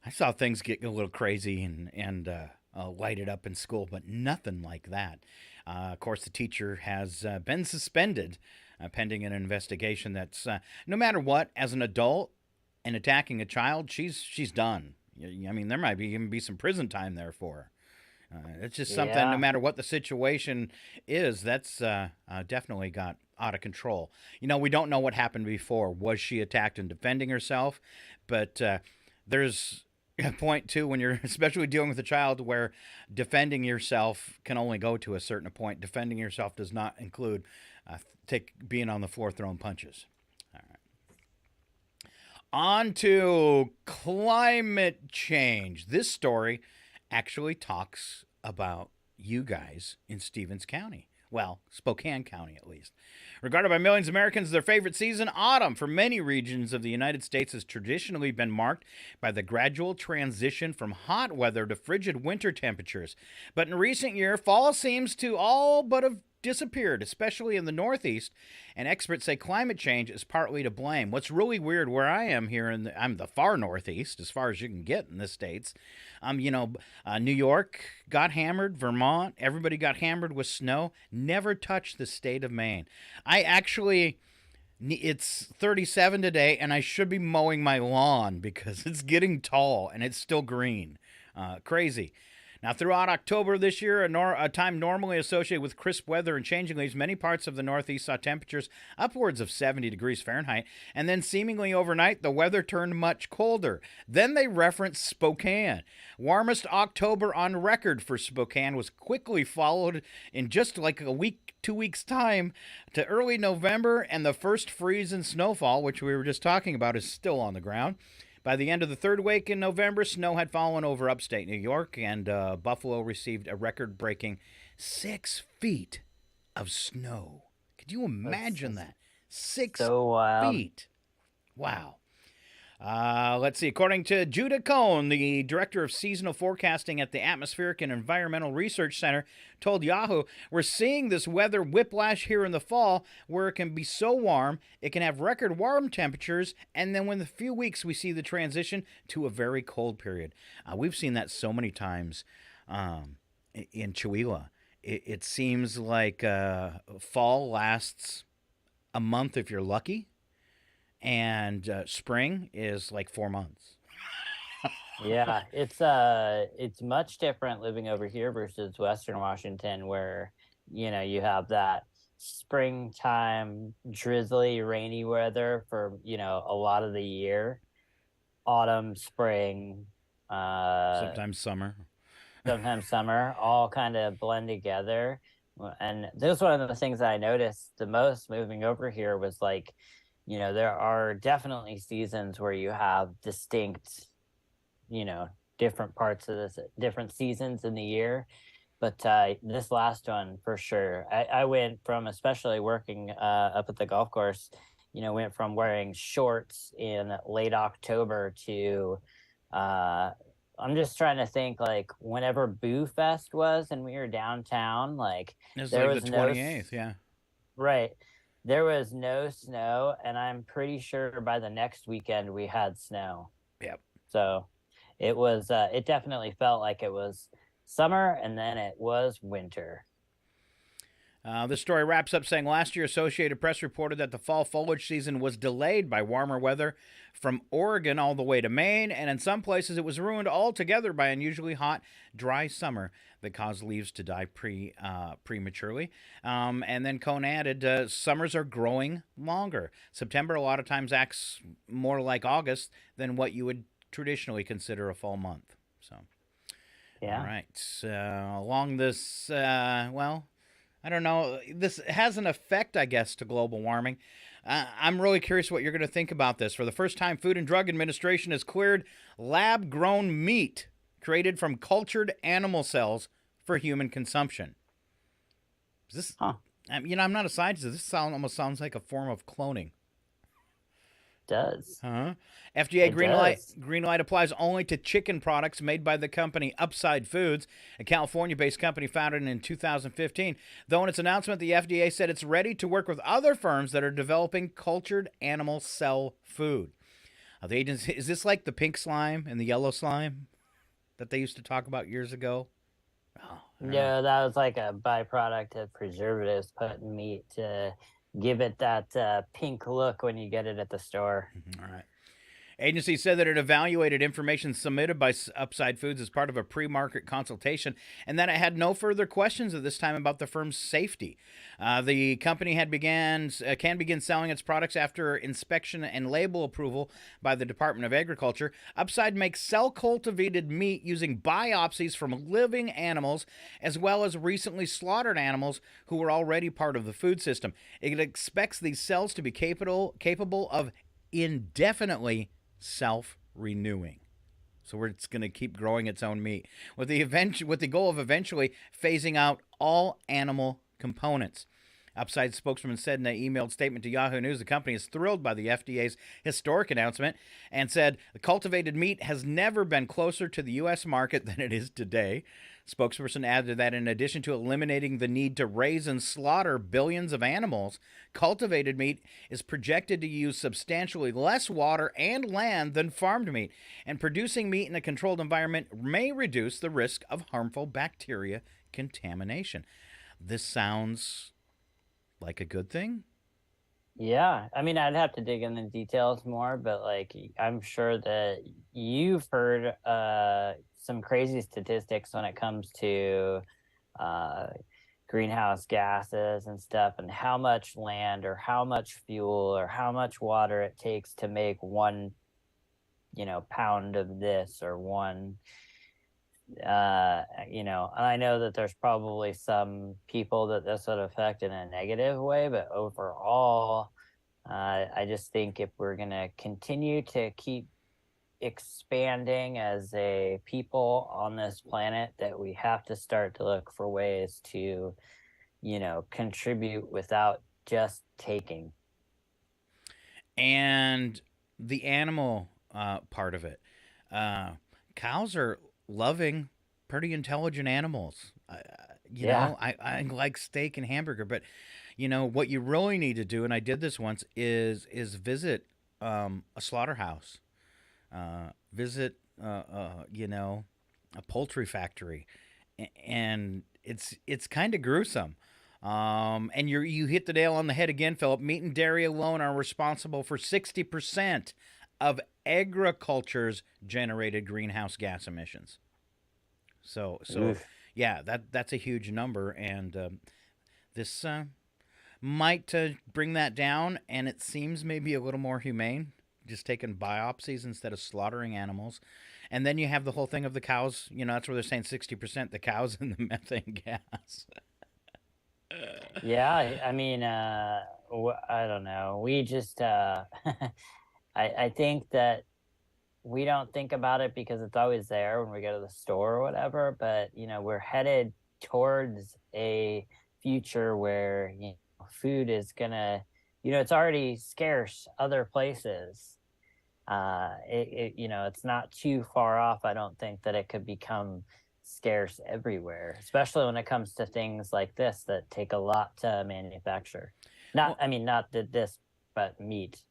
I saw things get a little crazy and lighted up in school, but nothing like that. Of course, the teacher has been suspended pending an investigation that's, no matter what, as an adult and attacking a child, she's done. I mean, there might even be some prison time there for her. It's just something, no matter what the situation is, that's definitely got out of control. We don't know what happened before. Was she attacked and defending herself? But there's point too, when you're especially dealing with a child where defending yourself can only go to a certain point. Defending yourself does not include being on the floor throwing punches. All right. On to climate change. This story actually talks about you guys in Stevens County. Well, Spokane County, at least. Regarded by millions of Americans as their favorite season, autumn for many regions of the United States has traditionally been marked by the gradual transition from hot weather to frigid winter temperatures. But in recent years, fall seems to all but have disappeared, especially in the Northeast, and experts say climate change is partly to blame. What's really weird where I am here, I'm the far Northeast, as far as you can get in the States. New York got hammered, Vermont, everybody got hammered with snow, never touched the state of Maine. It's 37 today, and I should be mowing my lawn because it's getting tall and it's still green. Crazy. Now, throughout October this year, a time normally associated with crisp weather and changing leaves, many parts of the Northeast saw temperatures upwards of 70 degrees Fahrenheit, and then seemingly overnight, the weather turned much colder. Then they referenced Spokane. Warmest October on record for Spokane was quickly followed in just like a week, 2 weeks' time to early November, and the first freeze and snowfall, which we were just talking about, is still on the ground. By the end of the third week in November, snow had fallen over upstate New York, and Buffalo received a record-breaking 6 feet of snow. Could you imagine that? 6 feet. Wow. Let's see. According to Judah Cohn, the director of seasonal forecasting at the Atmospheric and Environmental Research Center, told Yahoo, "We're seeing this weather whiplash here in the fall where it can be so warm, it can have record warm temperatures, and then within a few weeks we see the transition to a very cold period." We've seen that so many times in Chihuahua. It seems like fall lasts a month if you're lucky. And spring is like 4 months. Yeah, it's much different living over here versus Western Washington, where you have that springtime drizzly rainy weather for a lot of the year, autumn, spring, sometimes summer, all kind of blend together. And this was one of the things that I noticed the most moving over here was like, there are definitely seasons where you have distinct, different parts of this, different seasons in the year. But this last one, for sure, I went from, especially working up at the golf course, went from wearing shorts in late October to, I'm just trying to think, like, whenever Boo Fest was and we were downtown, like, there was the 28th, yeah. Right. There was no snow, and I'm pretty sure by the next weekend we had snow. Yep. So it was, it definitely felt like it was summer, and then it was winter. The story wraps up saying last year Associated Press reported that the fall foliage season was delayed by warmer weather from Oregon all the way to Maine, and in some places it was ruined altogether by unusually hot, dry summer that caused leaves to die prematurely. And then Cohn added, summers are growing longer. September a lot of times acts more like August than what you would traditionally consider a fall month. So, yeah. All right. Along this, I don't know. This has an effect, I guess, to global warming. I'm really curious what you're going to think about this. For the first time, Food and Drug Administration has cleared lab-grown meat created from cultured animal cells for human consumption. Is this? Huh. I'm not a scientist. This almost sounds like a form of cloning. Does. FDA green light applies only to chicken products made by the company Upside Foods, a California-based company founded in 2015. Though in its announcement, the FDA said it's ready to work with other firms that are developing cultured animal cell food. The agency, is this like the pink slime and the yellow slime that they used to talk about years ago? Yeah, that was like a byproduct of preservatives put in meat to give it that pink look when you get it at the store. All right. Agency said that it evaluated information submitted by Upside Foods as part of a pre-market consultation, and that it had no further questions at this time about the firm's safety. The company can begin selling its products after inspection and label approval by the Department of Agriculture. Upside makes cell-cultivated meat using biopsies from living animals, as well as recently slaughtered animals who were already part of the food system. It expects these cells to be capable of indefinitely self-renewing. So it's going to keep growing its own meat with the goal of eventually phasing out all animal components. Upside spokesman said in an emailed statement to Yahoo News the company is thrilled by the FDA's historic announcement and said the cultivated meat has never been closer to the U.S. market than it is today. Spokesperson added that in addition to eliminating the need to raise and slaughter billions of animals, cultivated meat is projected to use substantially less water and land than farmed meat, and producing meat in a controlled environment may reduce the risk of harmful bacteria contamination. This sounds like a good thing? Yeah, I mean, I'd have to dig in the details more, but like, I'm sure that you've heard some crazy statistics when it comes to greenhouse gases and stuff, and how much land or how much fuel or how much water it takes to make one, pound of this or one. And I know that there's probably some people that this would affect in a negative way, but overall, I just think if we're going to continue to keep expanding as a people on this planet, that we have to start to look for ways to, contribute without just taking. And the animal part of it. Cows are loving, pretty intelligent animals. I like steak and hamburger, but what you really need to do, and I did this once, is visit a slaughterhouse, visit a poultry factory, and it's kind of gruesome. And you hit the nail on the head again, Philip. Meat and dairy alone are responsible for 60% of agriculture's generated greenhouse gas emissions. So yeah, that's a huge number, and this might bring that down, and it seems maybe a little more humane, just taking biopsies instead of slaughtering animals. And then you have the whole thing of the cows. That's where they're saying 60% the cows and the methane gas. Yeah, I mean, I don't know. We just, I think that we don't think about it because it's always there when we go to the store or whatever, but, we're headed towards a future where, food is gonna, it's already scarce other places. It's not too far off. I don't think that it could become scarce everywhere, especially when it comes to things like this that take a lot to manufacture. Not this, but meat.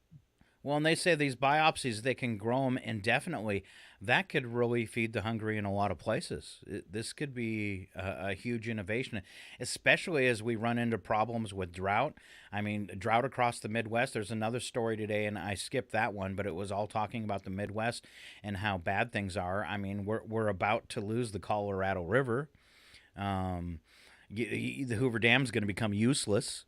Well, and they say these biopsies, they can grow them indefinitely. That could really feed the hungry in a lot of places. This could be a huge innovation, especially as we run into problems with drought. I mean, drought across the Midwest. There's another story today, and I skipped that one, but it was all talking about the Midwest and how bad things are. I mean, we're about to lose the Colorado River. The Hoover Dam is going to become useless.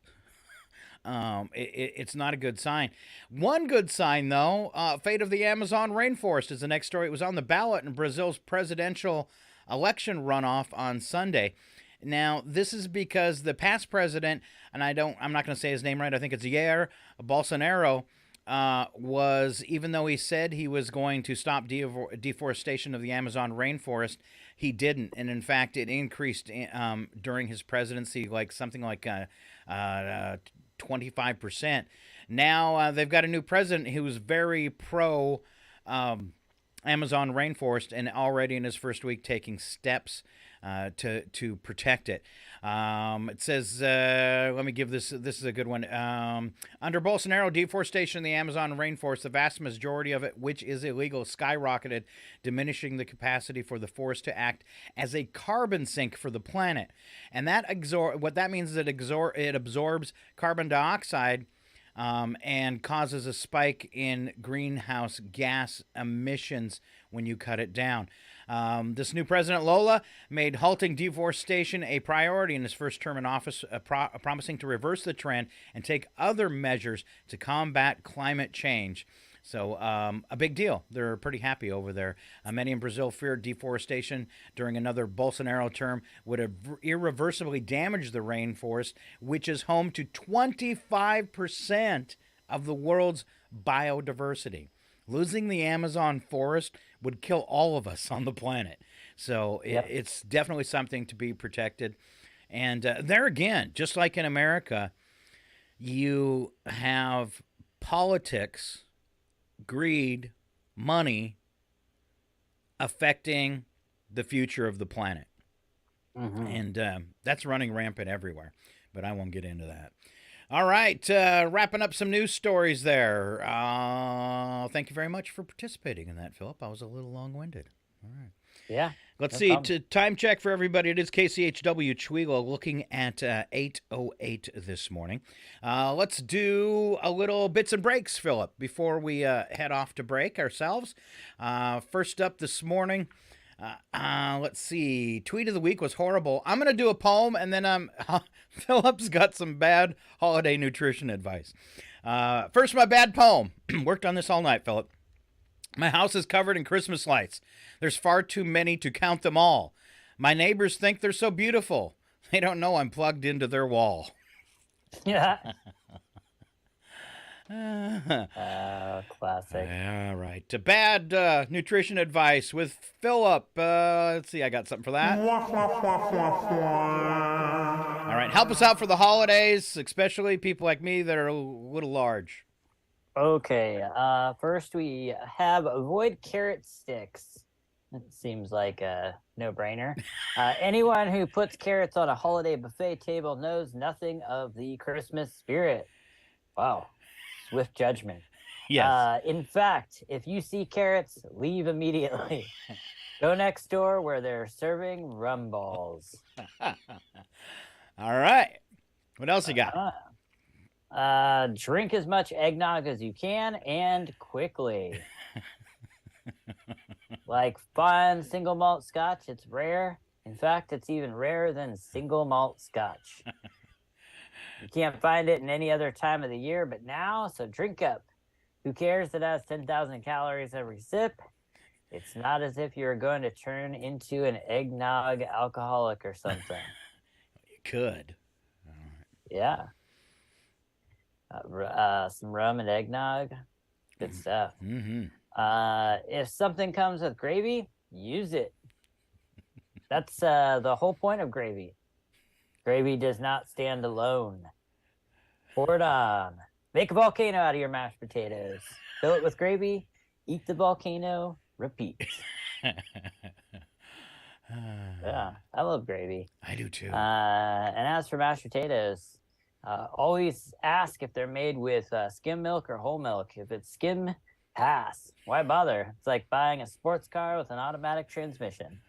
It's not a good sign. One good sign, though, fate of the Amazon rainforest is the next story. It was on the ballot in Brazil's presidential election runoff on Sunday. Now, this is because the past president, and I'm not going to say his name right, I think it's Jair Bolsonaro, even though he said he was going to stop deforestation of the Amazon rainforest, he didn't. And in fact, it increased during his presidency, something like 25%. Now they've got a new president who's very pro Amazon rainforest, and already in his first week taking steps to protect it. It says, let me give this is a good one. Under Bolsonaro, deforestation in the Amazon rainforest, the vast majority of it, which is illegal, skyrocketed, diminishing the capacity for the forest to act as a carbon sink for the planet. And what that means is it absorbs carbon dioxide and causes a spike in greenhouse gas emissions when you cut it down. This new President Lola made halting deforestation a priority in his first term in office, promising to reverse the trend and take other measures to combat climate change. So a big deal. They're pretty happy over there. Many in Brazil feared deforestation during another Bolsonaro term would have irreversibly damaged the rainforest, which is home to 25% of the world's biodiversity. Losing the Amazon forest would kill all of us on the planet. So it's definitely something to be protected. And there again, just like in America, you have politics, greed, money affecting the future of the planet. Mm-hmm. And that's running rampant everywhere. But I won't get into that. All right, wrapping up some news stories there. Thank you very much for participating in that, Philip. I was a little long-winded. All right. Yeah. Let's see. Time check for everybody. It is KCHW Chwego looking at 8:08 this morning. Let's do a little bits and breaks, Philip, before we head off to break ourselves. First up this morning, let's see. Tweet of the week was horrible. I'm going to do a poem, and then Philip's got some bad holiday nutrition advice. First, my bad poem. Worked on this all night, Philip. My house is covered in Christmas lights. There's far too many to count them all. My neighbors think they're so beautiful. They don't know I'm plugged into their wall. Yeah. Classic. All right. To bad nutrition advice with Philip. Let's see. I got something for that. All right. Help us out for the holidays, especially people like me that are a little large. Okay. First, we have avoid carrot sticks. It seems like a no-brainer. Anyone who puts carrots on a holiday buffet table knows nothing of the Christmas spirit. Wow. Swift judgment. Yes. In fact, if you see carrots, leave immediately. Go next door where they're serving rum balls. All right. What else you got? Drink as much eggnog as you can and quickly. Like fine single malt scotch, it's rare. In fact, it's even rarer than single malt scotch. You can't find it in any other time of the year but now, so drink up. Who cares that it has 10,000 calories every sip? It's not as if you're going to turn into an eggnog alcoholic or something. You could. Yeah. Some rum and eggnog. Good stuff. Mm-hmm. If something comes with gravy, use it. That's the whole point of gravy. Gravy does not stand alone. Pour it on. Make a volcano out of your mashed potatoes. Fill it with gravy. Eat the volcano. Repeat. Yeah, I love gravy. I do too. And as for mashed potatoes, always ask if they're made with skim milk or whole milk. If it's skim, pass. Why bother? It's like buying a sports car with an automatic transmission.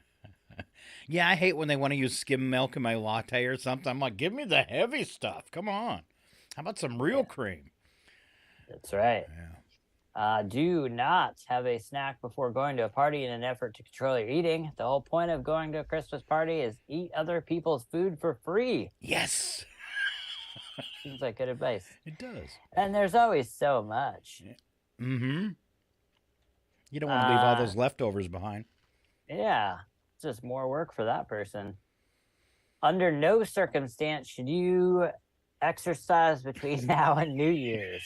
Yeah, I hate when they want to use skim milk in my latte or something. I'm like, give me the heavy stuff. Come on. How about some real cream? That's right. Yeah. Do not have a snack before going to a party in an effort to control your eating. The whole point of going to a Christmas party is eat other people's food for free. Yes. Seems like good advice. It does. And there's always so much. Mm-hmm. You don't want to leave all those leftovers behind. Yeah. It's just more work for that person. Under no circumstance should you exercise between now and New Year's.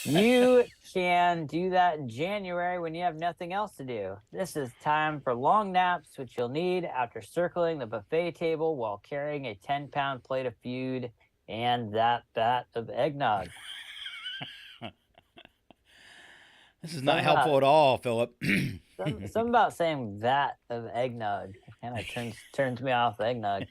You can do that in January when you have nothing else to do. This is time for long naps, which you'll need after circling the buffet table while carrying a 10-pound plate of food and that vat of eggnog. This is not helpful at all, Philip. Something about saying vat of eggnog kind of turns me off eggnog.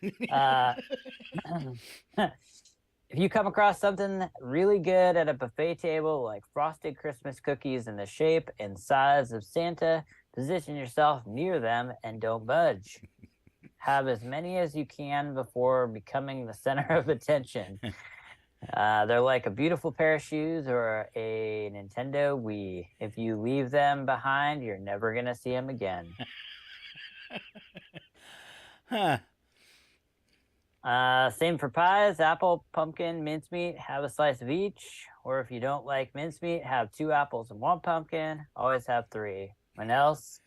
If you come across something really good at a buffet table, like frosted Christmas cookies in the shape and size of Santa, position yourself near them and don't budge. Have as many as you can before becoming the center of attention. They're like a beautiful pair of shoes or a Nintendo Wii. If you leave them behind, you're never going to see them again. Huh. Same for pies, apple, pumpkin, mincemeat, have a slice of each. Or if you don't like mincemeat, have 2 apples and 1 pumpkin. Always have 3. When else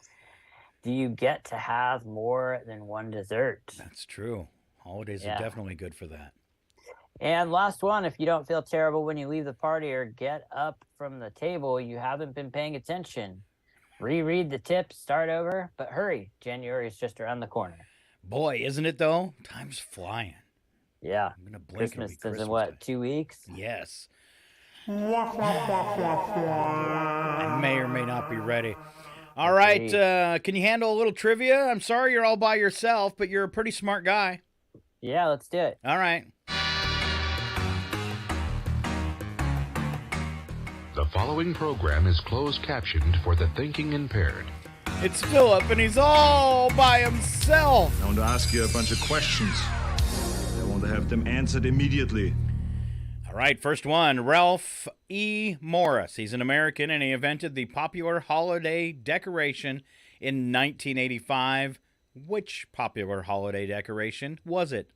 do you get to have more than 1 dessert? That's true. Holidays are Yeah. definitely good for that. And last one, if you don't feel terrible when you leave the party or get up from the table, you haven't been paying attention. Reread the tips, start over, but hurry. January is just around the corner. Boy, isn't it though? Time's flying. Yeah. I'm gonna blink and Christmas be is Christmas in what, Day. 2 weeks? Yes. I may or may not be ready. All right, can you handle a little trivia? I'm sorry you're all by yourself, but you're a pretty smart guy. Yeah, let's do it. All right. The following program is closed captioned for the thinking impaired. It's Philip, and he's all by himself. I want to ask you a bunch of questions. I want to have them answered immediately. All right, first one. Ralph E. Morris. He's an American, and he invented the popular holiday decoration in 1985. Which popular holiday decoration was it?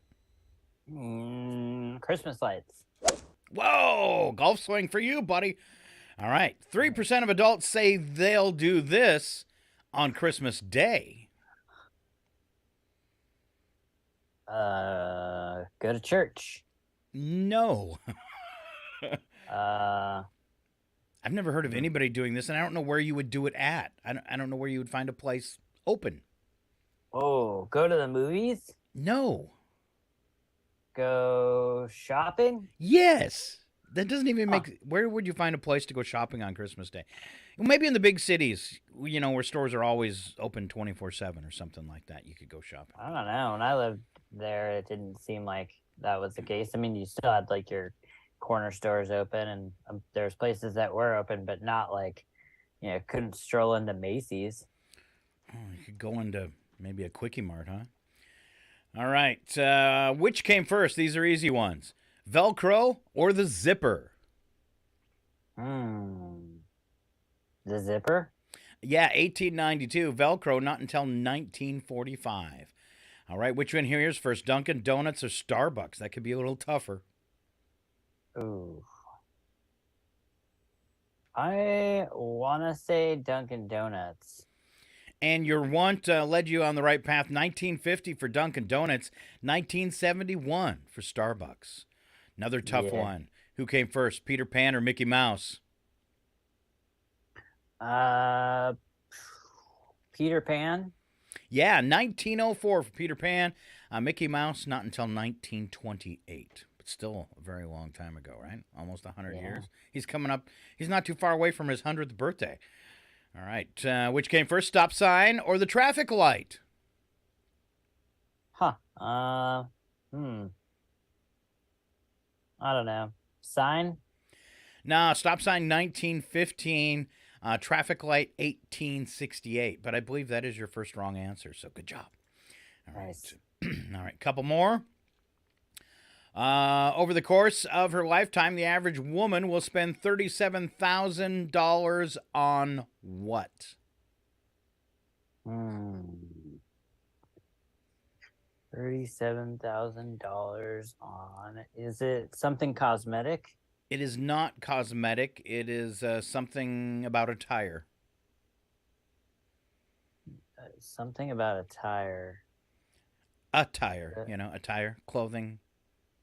Christmas lights. Whoa, golf swing for you, buddy. All right, 3% of adults say they'll do this on Christmas Day. Go to church. No. Uh, I've never heard of anybody doing this, and I don't know where you would do it at. I don't know where you would find a place open. go to the movies. No. Go shopping. Yes. That doesn't even make... Where would you find a place to go shopping on Christmas Day? Well, maybe in the big cities, you know, where stores are always open 24/7 or something like that. You could go shopping. I don't know. When I lived there, it didn't seem like that was the case. I mean, you still had like your corner stores open, and there's places that were open, but not like, you know, couldn't stroll into Macy's. Oh, you could go into maybe a Quickie Mart, huh? All right. Which came first? These are easy ones. Velcro or the zipper? The zipper? Yeah, 1892. Velcro, not until 1945. All right, which one here's first? Dunkin' Donuts or Starbucks? That could be a little tougher. Ooh. I want to say Dunkin' Donuts. And your want led you on the right path. 1950 for Dunkin' Donuts, 1971 for Starbucks. Another tough one. Who came first, Peter Pan or Mickey Mouse? Peter Pan. Yeah, 1904 for Peter Pan. Mickey Mouse, not until 1928. But still a very long time ago, right? Almost 100 years. He's coming up. He's not too far away from his 100th birthday. All right. Which came first, stop sign or the traffic light? I don't know. Sign? No, stop sign 1915, traffic light 1868. But I believe that is your first wrong answer, so good job. All right. Nice. All right, couple more. Over the course of her lifetime, the average woman will spend $37,000 on what? $37,000 on. Is it something cosmetic? It is not cosmetic. It is something about attire. Something about attire. Attire, attire, clothing,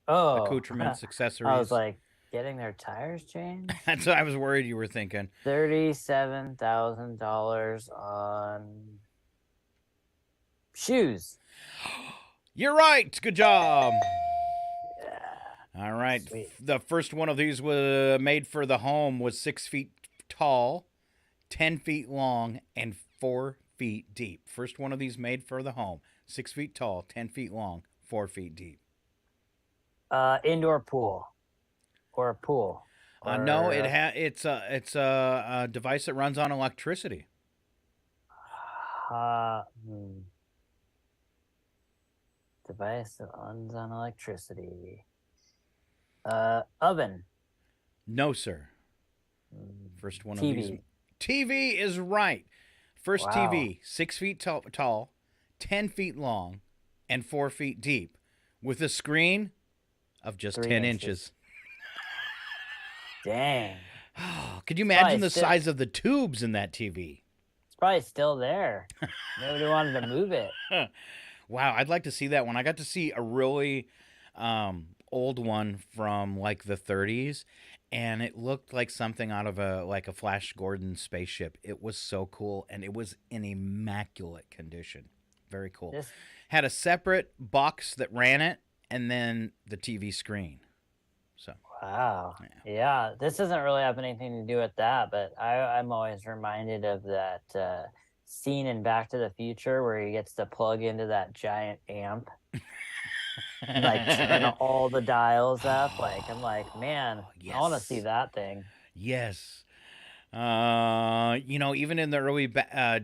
Oh, accoutrements, accessories. I was like, getting their tires changed? That's what I was worried you were thinking. $37,000 on shoes. You're right. Good job. Yeah. All right. Sweet. The first one of these was made for the home was 6 feet tall, 10 feet long, and 4 feet deep. First one of these made for the home. 6 feet tall, 10 feet long, 4 feet deep. Indoor pool. Or a pool. No, it's a device that runs on electricity. Device that runs on electricity. Oven. No, sir. First one of TV. these. TV is right. First Wow. TV, 6 feet tall, 10 feet long, and 4 feet deep, with a screen of just 3 10 inches. inches. Dang. Could you imagine Probably the still- size of the tubes in that TV? It's probably still there. Nobody wanted to move it. Wow, I'd like to see that one. I got to see a really old one from like the 30s, and it looked like something out of a Flash Gordon spaceship. It was so cool, and it was in immaculate condition. Very cool. This Had a separate box that ran it, and then the TV screen. So Wow. Yeah, this doesn't really have anything to do with that, but I'm always reminded of that scene in Back to the Future where he gets to plug into that giant amp and like turn all the dials up. Like, I'm like, man, I want to see yes. that thing. Yes. Even in the early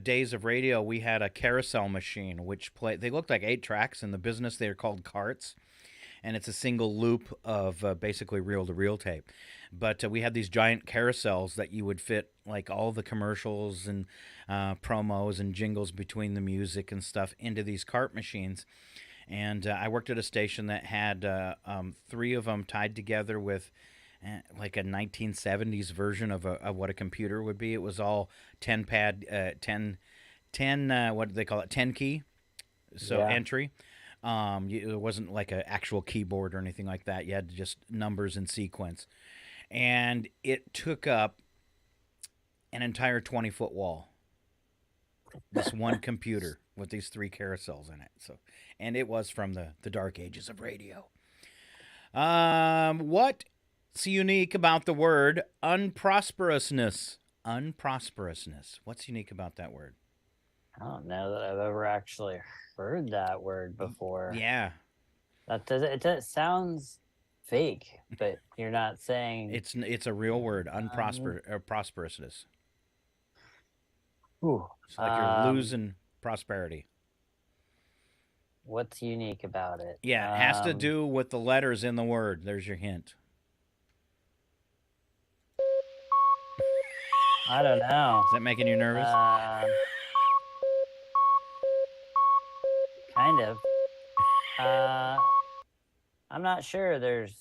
days of radio, we had a carousel machine, which they looked like 8 tracks. In the business, they're called carts. And it's a single loop of basically reel-to-reel tape. But we had these giant carousels that you would fit like all the commercials and promos and jingles between the music and stuff into these cart machines. And I worked at a station that had 3 of them tied together with like a 1970s version of what a computer would be. It was all 10 what do they call it? 10 key. So entry. It wasn't like an actual keyboard or anything like that. You had just numbers in sequence. And it took up an entire 20-foot wall. This one computer with these 3 carousels in it. And it was from the dark ages of radio. What's unique about the word unprosperousness? Unprosperousness. What's unique about that word? I don't know that I've ever actually heard that word before. Yeah. It sounds fake, but you're not saying It's a real word, prosperousness. Ooh, It's like you're losing prosperity. what's unique about it? Yeah, it has to do with the letters in the word. There's your hint. I don't know. Is that making you nervous? Kind of. I'm not sure. There's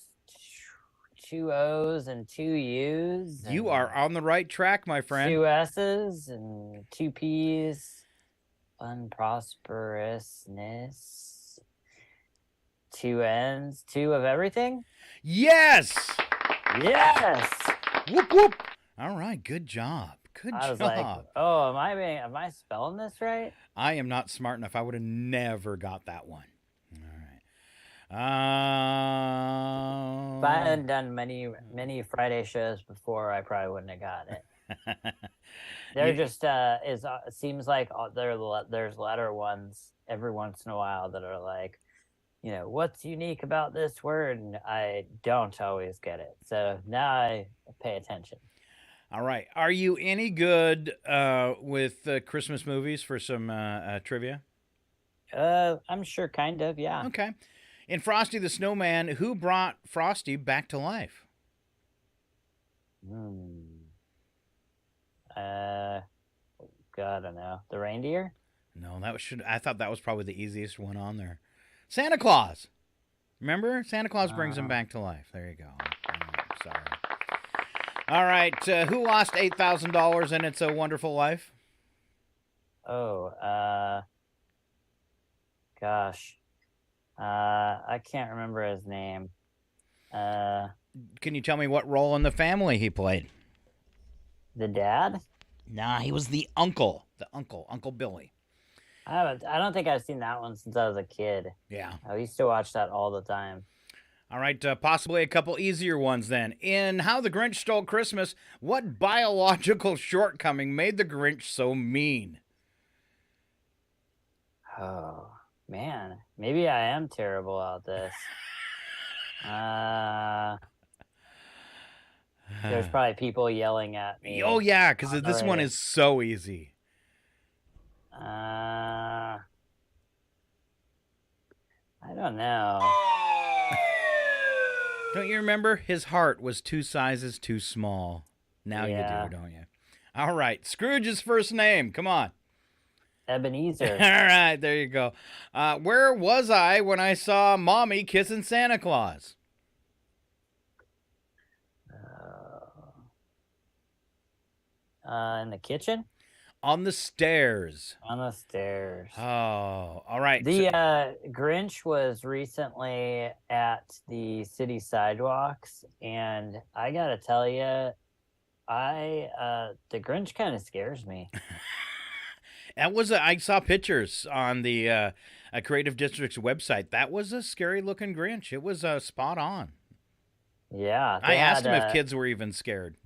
2 O's and 2 U's. You are on the right track, my friend. 2 S's and 2 P's. Unprosperousness. 2 N's. 2 of everything? Yes! Yes! Whoop, whoop. All right, good job. Good I was job. like, oh, am I spelling this right? I am not smart enough. I would have never got that one. All right. If I hadn't done many Friday shows before, I probably wouldn't have got it. There just seems like there's letter ones every once in a while that are like, what's unique about this word? And I don't always get it. So now I pay attention. All right. Are you any good with Christmas movies for some trivia? I'm sure, kind of, yeah. Okay. In Frosty the Snowman, who brought Frosty back to life? God, I don't know. The reindeer? No, I thought that was probably the easiest one on there. Santa Claus. Remember? Santa Claus brings him back to life. There you go. Sorry. All right. Who lost $8,000 in It's a Wonderful Life? Oh, gosh. I can't remember his name. Can you tell me what role in the family he played? The dad? Nah, he was the uncle. Uncle Billy. I don't think I've seen that one since I was a kid. Yeah. I used to watch that all the time. All right, possibly a couple easier ones then. In How the Grinch Stole Christmas, what biological shortcoming made the Grinch so mean? Oh, man. Maybe I am terrible at this. There's probably people yelling at me. Oh, yeah, because this one is so easy. I don't know. Don't you remember? His heart was 2 sizes too small. Now you do, don't you? All right. Scrooge's first name. Come on. Ebenezer. All right. There you go. Where was I when I saw Mommy kissing Santa Claus? In the kitchen? On the stairs. On the stairs. Oh, all right. The Grinch was recently at the city sidewalks, and I gotta tell you, the Grinch kind of scares me. I saw pictures on the Creative District's website. That was a scary looking Grinch. It was spot on. Yeah. I asked him if kids were even scared,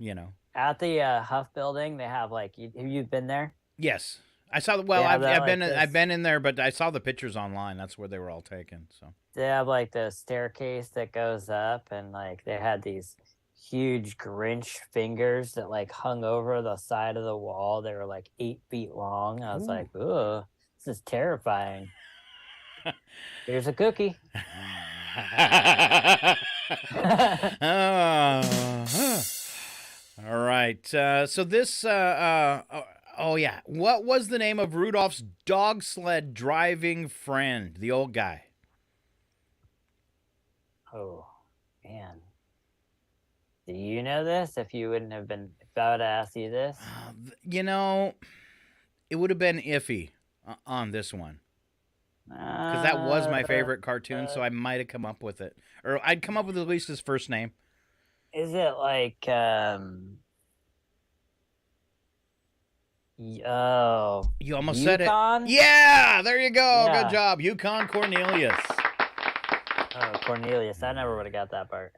At the Huff building, they have have you been there? Yes. I saw I've been in there, but I saw the pictures online. That's where they were all taken. So they have the staircase that goes up, and they had these huge Grinch fingers that hung over the side of the wall. They were 8 feet long. I was like, "Ugh, this is terrifying." Here's a cookie. All right. So this. Oh yeah. What was the name of Rudolph's dog sled driving friend? The old guy. Oh man. Do you know this? If I would have asked you this, it would have been iffy on this one. Because that was my favorite cartoon, so I might have come up with it. Or I'd come up with at least his first name. Is it you almost said it. Yukon? Yeah, there you go. Yeah. Good job. Yukon Cornelius. Oh, Cornelius. I never would have got that part.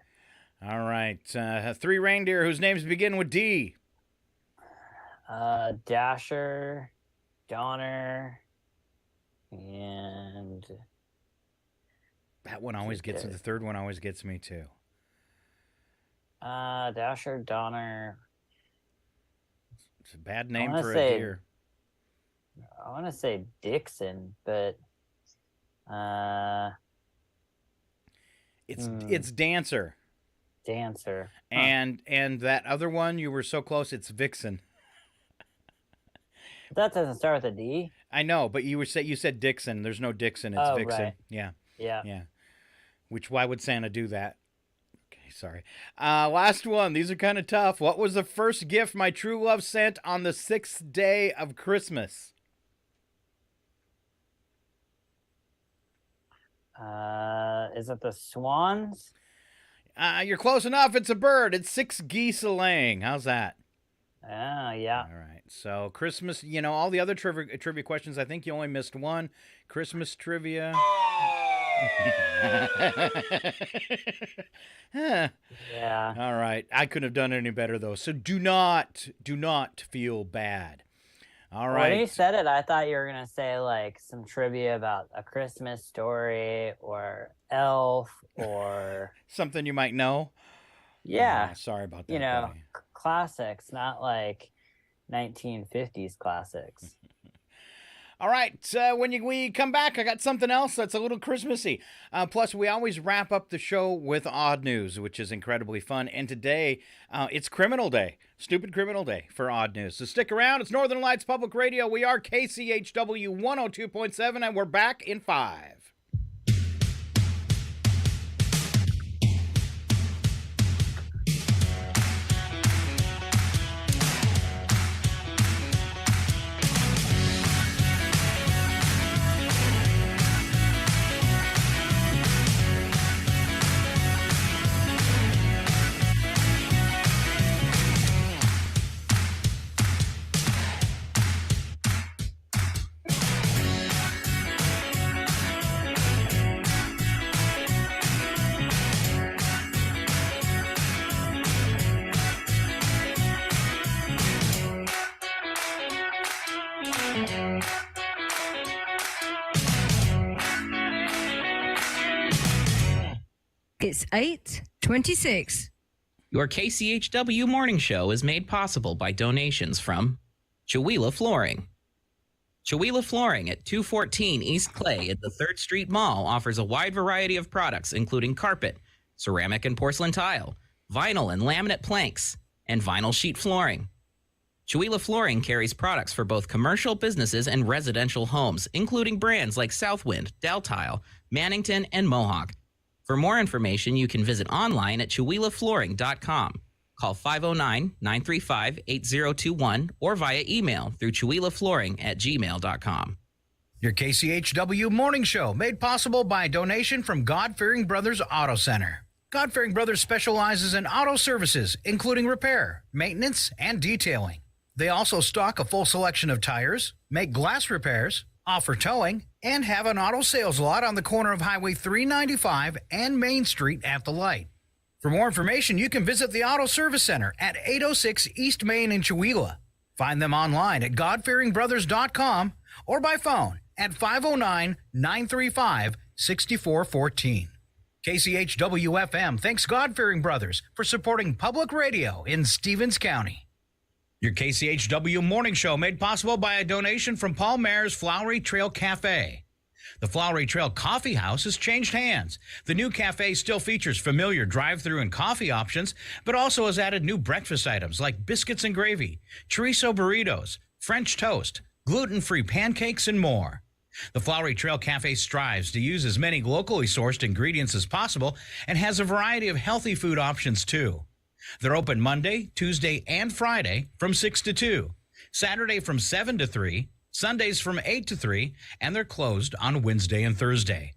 All right. 3 reindeer whose names begin with D. Dasher, Donner, and that one always gets me. The third one always gets me too. Dasher, Donner. It's a bad name for a deer. I want to say Dixon, but it's Dancer. Dancer. Huh. And that other one, you were so close, it's Vixen. That doesn't start with a D. I know, but you said Dixon. There's no Dixon, it's Vixen. Right. Yeah. Yeah. Why would Santa do that? Okay, sorry. Last one. These are kind of tough. What was the first gift my true love sent on the 6th day of Christmas? Is it the swans? You're close enough. It's a bird. It's 6 geese a-laying. How's that? Oh, yeah. All right. So Christmas, all the other trivia questions, I think you only missed one. Christmas trivia. Yeah. All right. I couldn't have done any better, though. So do not feel bad. All right. When you said it, I thought you were going to say some trivia about A Christmas Story or Elf or something you might know. Yeah. Sorry about that. Classics, not 1950s classics. All right, when we come back, I got something else that's a little Christmassy. Plus, we always wrap up the show with odd news, which is incredibly fun. And today, it's Criminal Day, Stupid Criminal Day for odd news. So stick around. It's Northern Lights Public Radio. We are KCHW 102.7, and we're back in 5. It's 8:26. Your KCHW morning show is made possible by donations from Chihuahua Flooring. Chihuahua Flooring at 214 East Clay at the 3rd Street Mall offers a wide variety of products, including carpet, ceramic and porcelain tile, vinyl and laminate planks, and vinyl sheet flooring. Chihuila Flooring carries products for both commercial businesses and residential homes, including brands like Southwind, Deltile, Mannington, and Mohawk. For more information, you can visit online at chihuilaflooring.com. Call 509-935-8021 or via email through chihuilaflooring@gmail.com. Your KCHW Morning Show, made possible by a donation from God-Fearing Brothers Auto Center. God-Fearing Brothers specializes in auto services, including repair, maintenance, and detailing. They also stock a full selection of tires, make glass repairs, offer towing, and have an auto sales lot on the corner of Highway 395 and Main Street at the light. For more information, you can visit the Auto Service Center at 806 East Main in Chihuila. Find them online at godfearingbrothers.com or by phone at 509-935-6414. KCHW FM thanks God-Fearing Brothers for supporting public radio in Stevens County. Your KCHW Morning Show made possible by a donation from Paul Mayer's Flowery Trail Cafe. The Flowery Trail Coffee House has changed hands. The new cafe still features familiar drive-through and coffee options, but also has added new breakfast items like biscuits and gravy, chorizo burritos, French toast, gluten-free pancakes, and more. The Flowery Trail Cafe strives to use as many locally sourced ingredients as possible and has a variety of healthy food options too. They're open Monday, Tuesday, and Friday from 6 to 2, Saturday from 7 to 3, Sundays from 8 to 3, and they're closed on Wednesday and Thursday.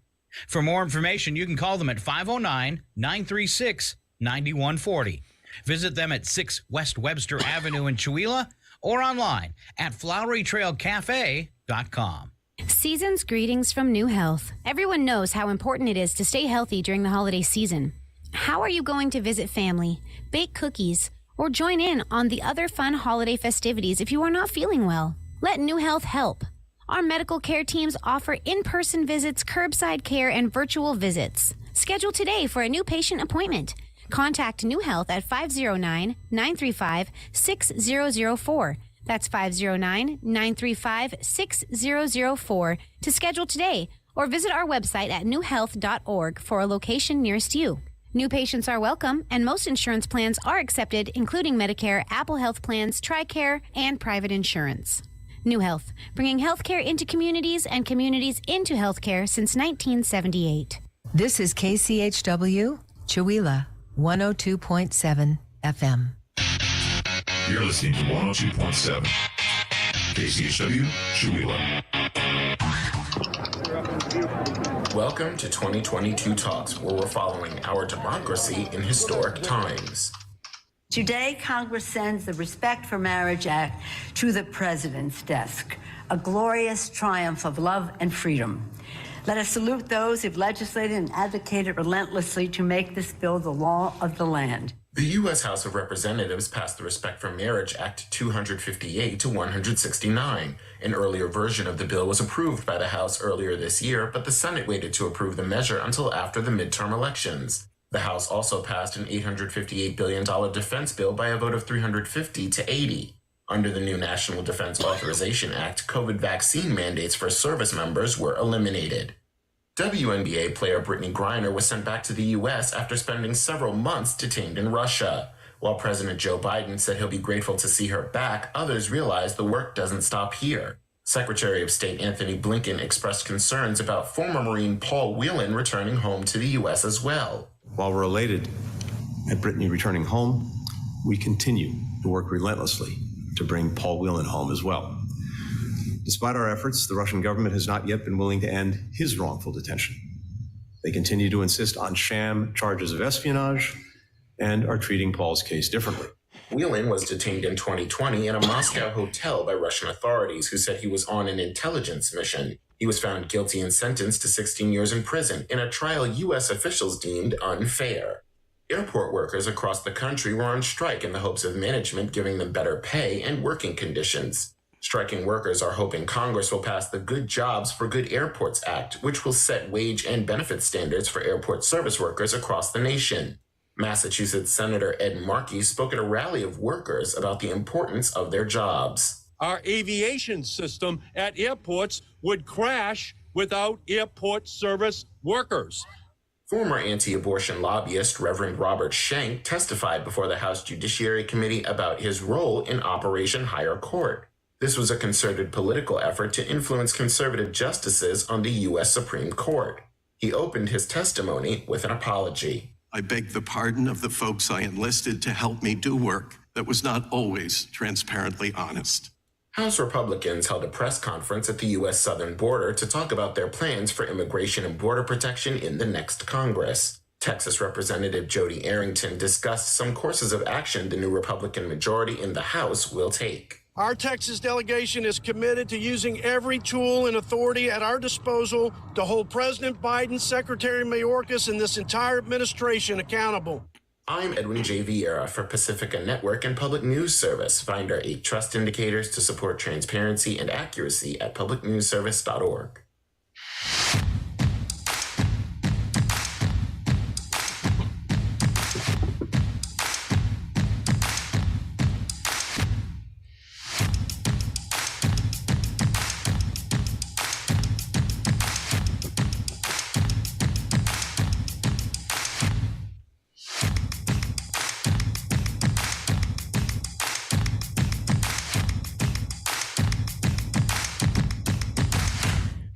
For more information, you can call them at 509-936-9140. Visit them at 6 West Webster Avenue in Chihuila or online at flowerytrailcafe.com. Season's greetings from New Health. Everyone knows how important it is to stay healthy during the holiday season. How are you going to visit family, bake cookies, or join in on the other fun holiday festivities if you are not feeling well? Let New Health help. Our medical care teams offer in-person visits, curbside care, and virtual visits. Schedule today for a new patient appointment. Contact New Health at 509-935-6004. That's 509-935-6004 to schedule today, or visit our website at newhealth.org for a location nearest you. New patients are welcome, and most insurance plans are accepted, including Medicare, Apple Health Plans, TRICARE, and private insurance. New Health, bringing healthcare into communities and communities into healthcare since 1978. This is KCHW, Chihuila, 102.7 FM. You're listening to 102.7 KCHW, Chihuila. Welcome to 2022 Talks, where we're following our democracy in historic times. Today, Congress sends the Respect for Marriage Act to the President's desk, a glorious triumph of love and freedom. Let us salute those who've legislated and advocated relentlessly to make this bill the law of the land. The U.S. House of Representatives passed the Respect for Marriage Act 258 to 169. An earlier version of the bill was approved by the House earlier this year, but the Senate waited to approve the measure until after the midterm elections. The House also passed an $858 billion defense bill by a vote of 350 to 80. Under the new National Defense Authorization Act, COVID vaccine mandates for service members were eliminated. WNBA player Brittany Griner was sent back to the U.S. after spending several months detained in Russia. While President Joe Biden said he'll be grateful to see her back, others realize the work doesn't stop here. Secretary of State Anthony Blinken expressed concerns about former Marine Paul Whelan returning home to the U.S. as well. While we're elated at Brittany returning home, we continue to work relentlessly to bring Paul Whelan home as well. Despite our efforts, the Russian government has not yet been willing to end his wrongful detention. They continue to insist on sham charges of espionage and are treating Paul's case differently. Whelan was detained in 2020 in a Moscow hotel by Russian authorities who said he was on an intelligence mission. He was found guilty and sentenced to 16 years in prison in a trial U.S. officials deemed unfair. Airport workers across the country were on strike in the hopes of management giving them better pay and working conditions. Striking workers are hoping Congress will pass the Good Jobs for Good Airports Act, which will set wage and benefit standards for airport service workers across the nation. Massachusetts Senator Ed Markey spoke at a rally of workers about the importance of their jobs. Our aviation system at airports would crash without airport service workers. Former anti-abortion lobbyist Reverend Robert Schenck testified before the House Judiciary Committee about his role in Operation Higher Court. This was a concerted political effort to influence conservative justices on the U.S. Supreme Court. He opened his testimony with an apology. I beg the pardon of the folks I enlisted to help me do work that was not always transparently honest. House Republicans held a press conference at the U.S. southern border to talk about their plans for immigration and border protection in the next Congress. Texas Representative Jody Arrington discussed some courses of action the new Republican majority in the House will take. Our Texas delegation is committed to using every tool and authority at our disposal to hold President Biden, Secretary Mayorkas, and this entire administration accountable. I'm Edwin J. Vieira for Pacifica Network and Public News Service. Find our 8 trust indicators to support transparency and accuracy at publicnewsservice.org.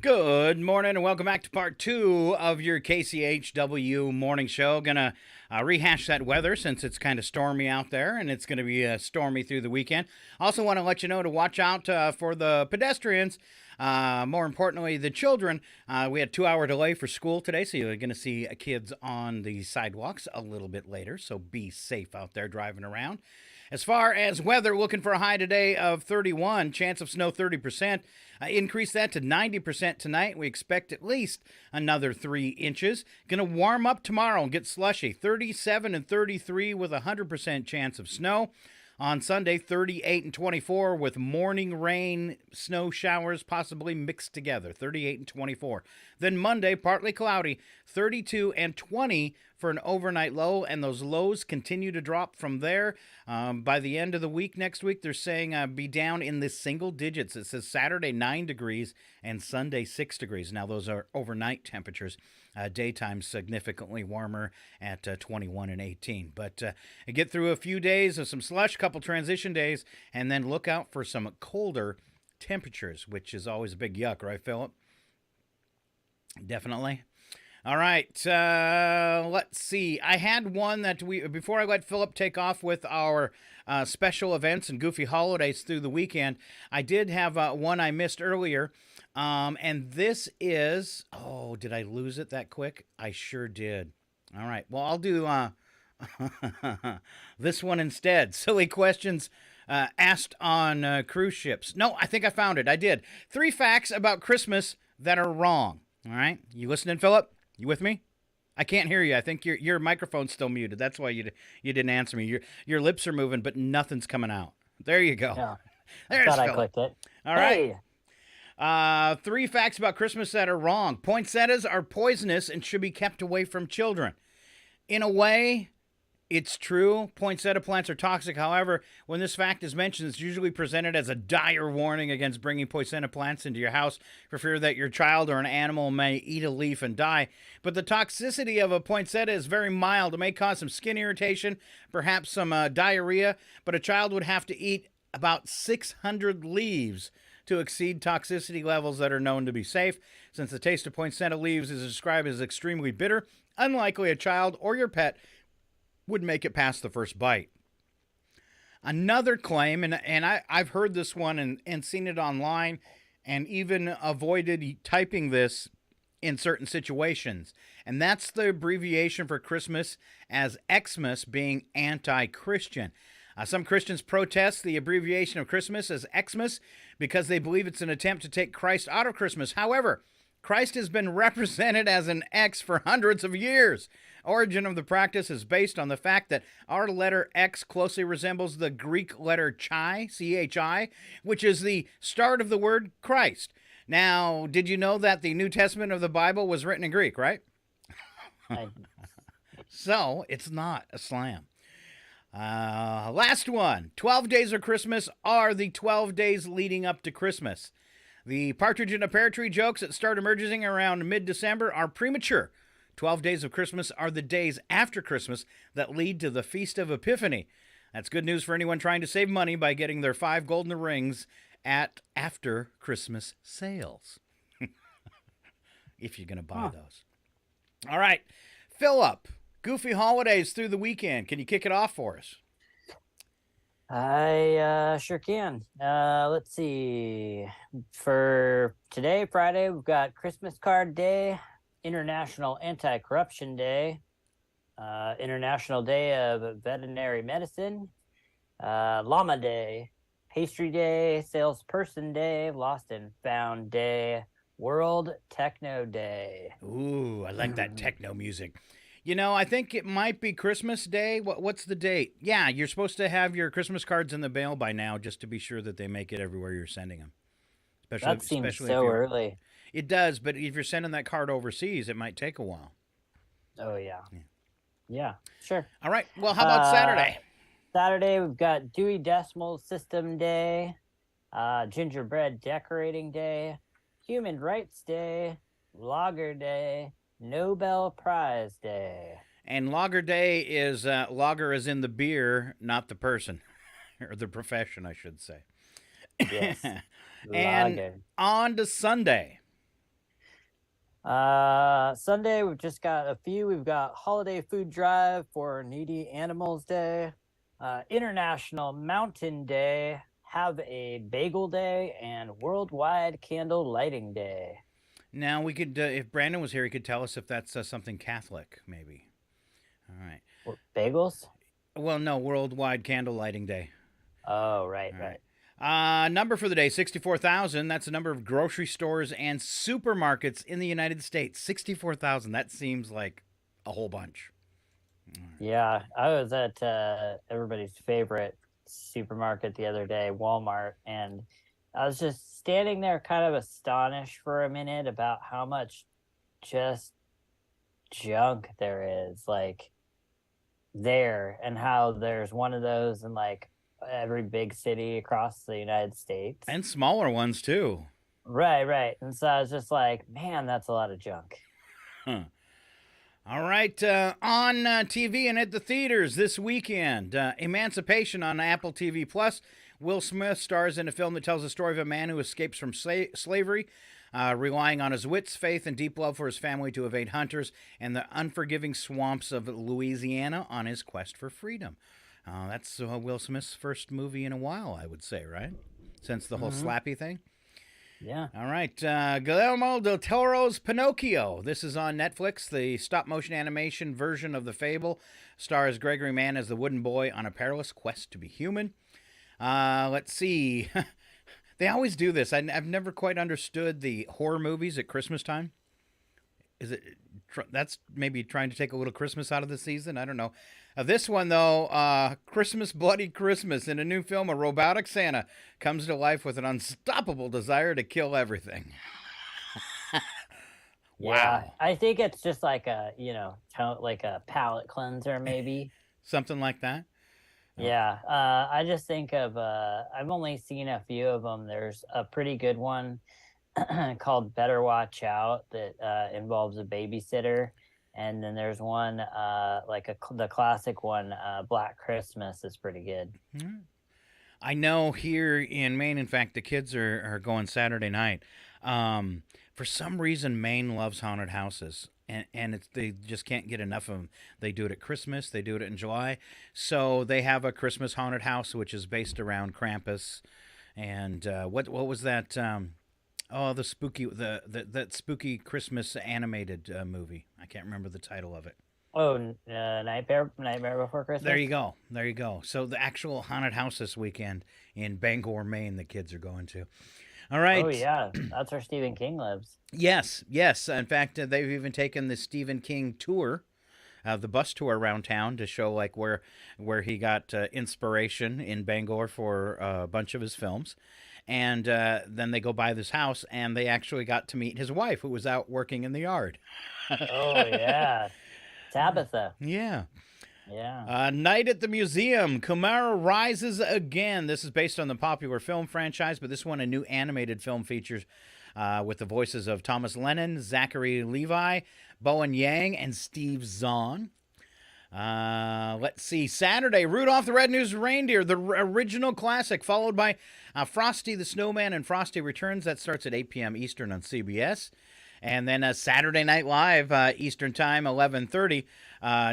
Good morning and welcome back to part 2 of your KCHW morning show. Gonna rehash that weather since it's kind of stormy out there and it's going to be stormy through the weekend. Also want to let you know to watch out for the pedestrians. More importantly, the children. We had a 2-hour delay for school today, so you're going to see kids on the sidewalks a little bit later, so be safe out there driving around. As far as weather, looking for a high today of 31, chance of snow 30%. Increase that to 90% tonight. We expect at least another 3 inches. Going to warm up tomorrow and get slushy. 37 and 33 with a 100% chance of snow. On Sunday, 38 and 24 with morning rain, snow showers possibly mixed together, 38 and 24. Then Monday, partly cloudy, 32 and 20 for an overnight low, and those lows continue to drop from there. By the end of the week, next week, they're saying be down in the single digits. It says Saturday, 9 degrees, and Sunday, 6 degrees. Now, those are overnight temperatures. Daytime significantly warmer at 21 and 18. But get through a few days of some slush, couple transition days, and then look out for some colder temperatures, which is always a big yuck, right, Philip? Definitely. All right, let's see. I had one that before I let Philip take off with our special events and goofy holidays through the weekend, I did have one I missed earlier. And this is, oh, did I lose it that quick? I sure did. All right. Well, I'll do this one instead. Silly questions asked on cruise ships. No, I think I found it. I did. 3 facts about Christmas that are wrong. All right. You listening, Philip? You with me? I can't hear you. I think your microphone's still muted. That's why you didn't answer me. Your lips are moving, but nothing's coming out. There you go. Yeah. There's Thought Philip. I clicked it. All right. 3 facts about Christmas that are wrong. Poinsettias are poisonous and should be kept away from children. In a way, it's true. Poinsettia plants are toxic. However, when this fact is mentioned, it's usually presented as a dire warning against bringing poinsettia plants into your house for fear that your child or an animal may eat a leaf and die. But the toxicity of a poinsettia is very mild. It may cause some skin irritation, perhaps some diarrhea, but a child would have to eat about 600 leaves to exceed toxicity levels that are known to be safe. Since the taste of poinsettia leaves is described as extremely bitter, unlikely a child or your pet would make it past the first bite. Another claim, and I've heard this one and seen it online and even avoided typing this in certain situations, and that's the abbreviation for Christmas as Xmas, being anti-Christian. Some Christians protest the abbreviation of Christmas as Xmas because they believe it's an attempt to take Christ out of Christmas. However, Christ has been represented as an X for hundreds of years. Origin of the practice is based on the fact that our letter X closely resembles the Greek letter chi, C-H-I, which is the start of the word Christ. Now, did you know that the New Testament of the Bible was written in Greek, right? So, it's not a slam. Last one. 12 days of Christmas are the 12 days leading up to Christmas. The partridge in a pear tree jokes that start emerging around mid-December are premature. 12 days of Christmas are the days after Christmas that lead to the Feast of Epiphany. That's good news for anyone trying to save money by getting their 5 golden rings at after Christmas sales. If you're going to buy those. All right. Philip, goofy holidays through the weekend. Can you kick it off for us? I sure can. Let's see. For today, Friday, we've got Christmas Card Day, International Anti-Corruption Day, International Day of Veterinary Medicine, Llama Day, Pastry Day, Salesperson Day, Lost and Found Day, World Techno Day. Ooh, I like that techno music. You know, I think it might be Christmas Day. What's the date? Yeah, you're supposed to have your Christmas cards in the mail by now just to be sure that they make it everywhere you're sending them. That seems so early. It does, but if you're sending that card overseas, it might take a while. Oh, yeah. Yeah, sure. All right. Well, how about Saturday? Saturday, we've got Dewey Decimal System Day, Gingerbread Decorating Day, Human Rights Day, Lager Day, Nobel Prize Day. And Lager Day is, lager is in the beer, not the person. Or the profession, I should say. Yes. And Lager. on to Sunday. Sunday, we've just got a few. We've got Holiday Food Drive for Needy Animals Day, International Mountain Day, Have a Bagel Day, and Worldwide Candle Lighting Day. Now, we could, if Brandon was here, he could tell us if that's something Catholic, maybe. All right. What, bagels? Well, no, Worldwide Candle Lighting Day. Oh, right. Number for the day, 64,000. That's the number of grocery stores and supermarkets in the United States. 64,000. That seems like a whole bunch. Yeah, I was at everybody's favorite supermarket the other day, Walmart, and I was just standing there kind of astonished for a minute about how much just junk there is, like, there, and how there's one of those in, like, every big city across the United States. And smaller ones, too. Right. And so I was just like, man, that's a lot of junk. Huh. All right, on TV and at the theaters this weekend, Emancipation on Apple TV+. Will Smith stars in a film that tells the story of a man who escapes from slavery, relying on his wits, faith, and deep love for his family to evade hunters and the unforgiving swamps of Louisiana on his quest for freedom. That's Will Smith's first movie in a while, I would say, right? Since the whole slappy thing. Yeah. All right. Guillermo del Toro's Pinocchio. This is on Netflix. The stop-motion animation version of the fable stars Gregory Mann as the wooden boy on a perilous quest to be human. Let's see. They always do this. I've never quite understood the horror movies at Christmas time. Is it that's maybe trying to take a little Christmas out of the season? I don't know. This one, though, Christmas Bloody Christmas. In a new film, a robotic Santa comes to life with an unstoppable desire to kill everything. Wow. Yeah, I think it's just like a, like a palate cleanser, maybe. Something like that? Yeah. I just think of, I've only seen a few of them. There's a pretty good one called Better Watch Out that involves a babysitter. And then there's one, the classic one, Black Christmas is pretty good. I know here in Maine, in fact, the kids are going Saturday night. For some reason, Maine loves haunted houses, and they just can't get enough of them. They do it at Christmas. They do it in July. So they have a Christmas haunted house, which is based around Krampus. And what was that? The spooky that spooky Christmas animated movie. I can't remember the title of it. Oh, Nightmare Before Christmas. There you go. So the actual haunted house this weekend in Bangor, Maine, the kids are going to. All right. Oh yeah, that's where Stephen King lives. Yes. In fact, they've even taken the Stephen King tour, the bus tour around town to show like where he got inspiration in Bangor for a bunch of his films. And then they go by this house, and they actually got to meet his wife, who was out working in the yard. Oh, yeah. Tabitha. Yeah. Yeah. Night at the Museum. Kumara rises again. This is based on the popular film franchise, but this one a new animated film features with the voices of Thomas Lennon, Zachary Levi, Bowen Yang, and Steve Zahn. Let's see. Saturday, Rudolph the Red-Nosed Reindeer, the original classic, followed by Frosty the Snowman and Frosty Returns. That starts at 8 p.m. Eastern on CBS. And then Saturday Night Live, Eastern Time, 11:30.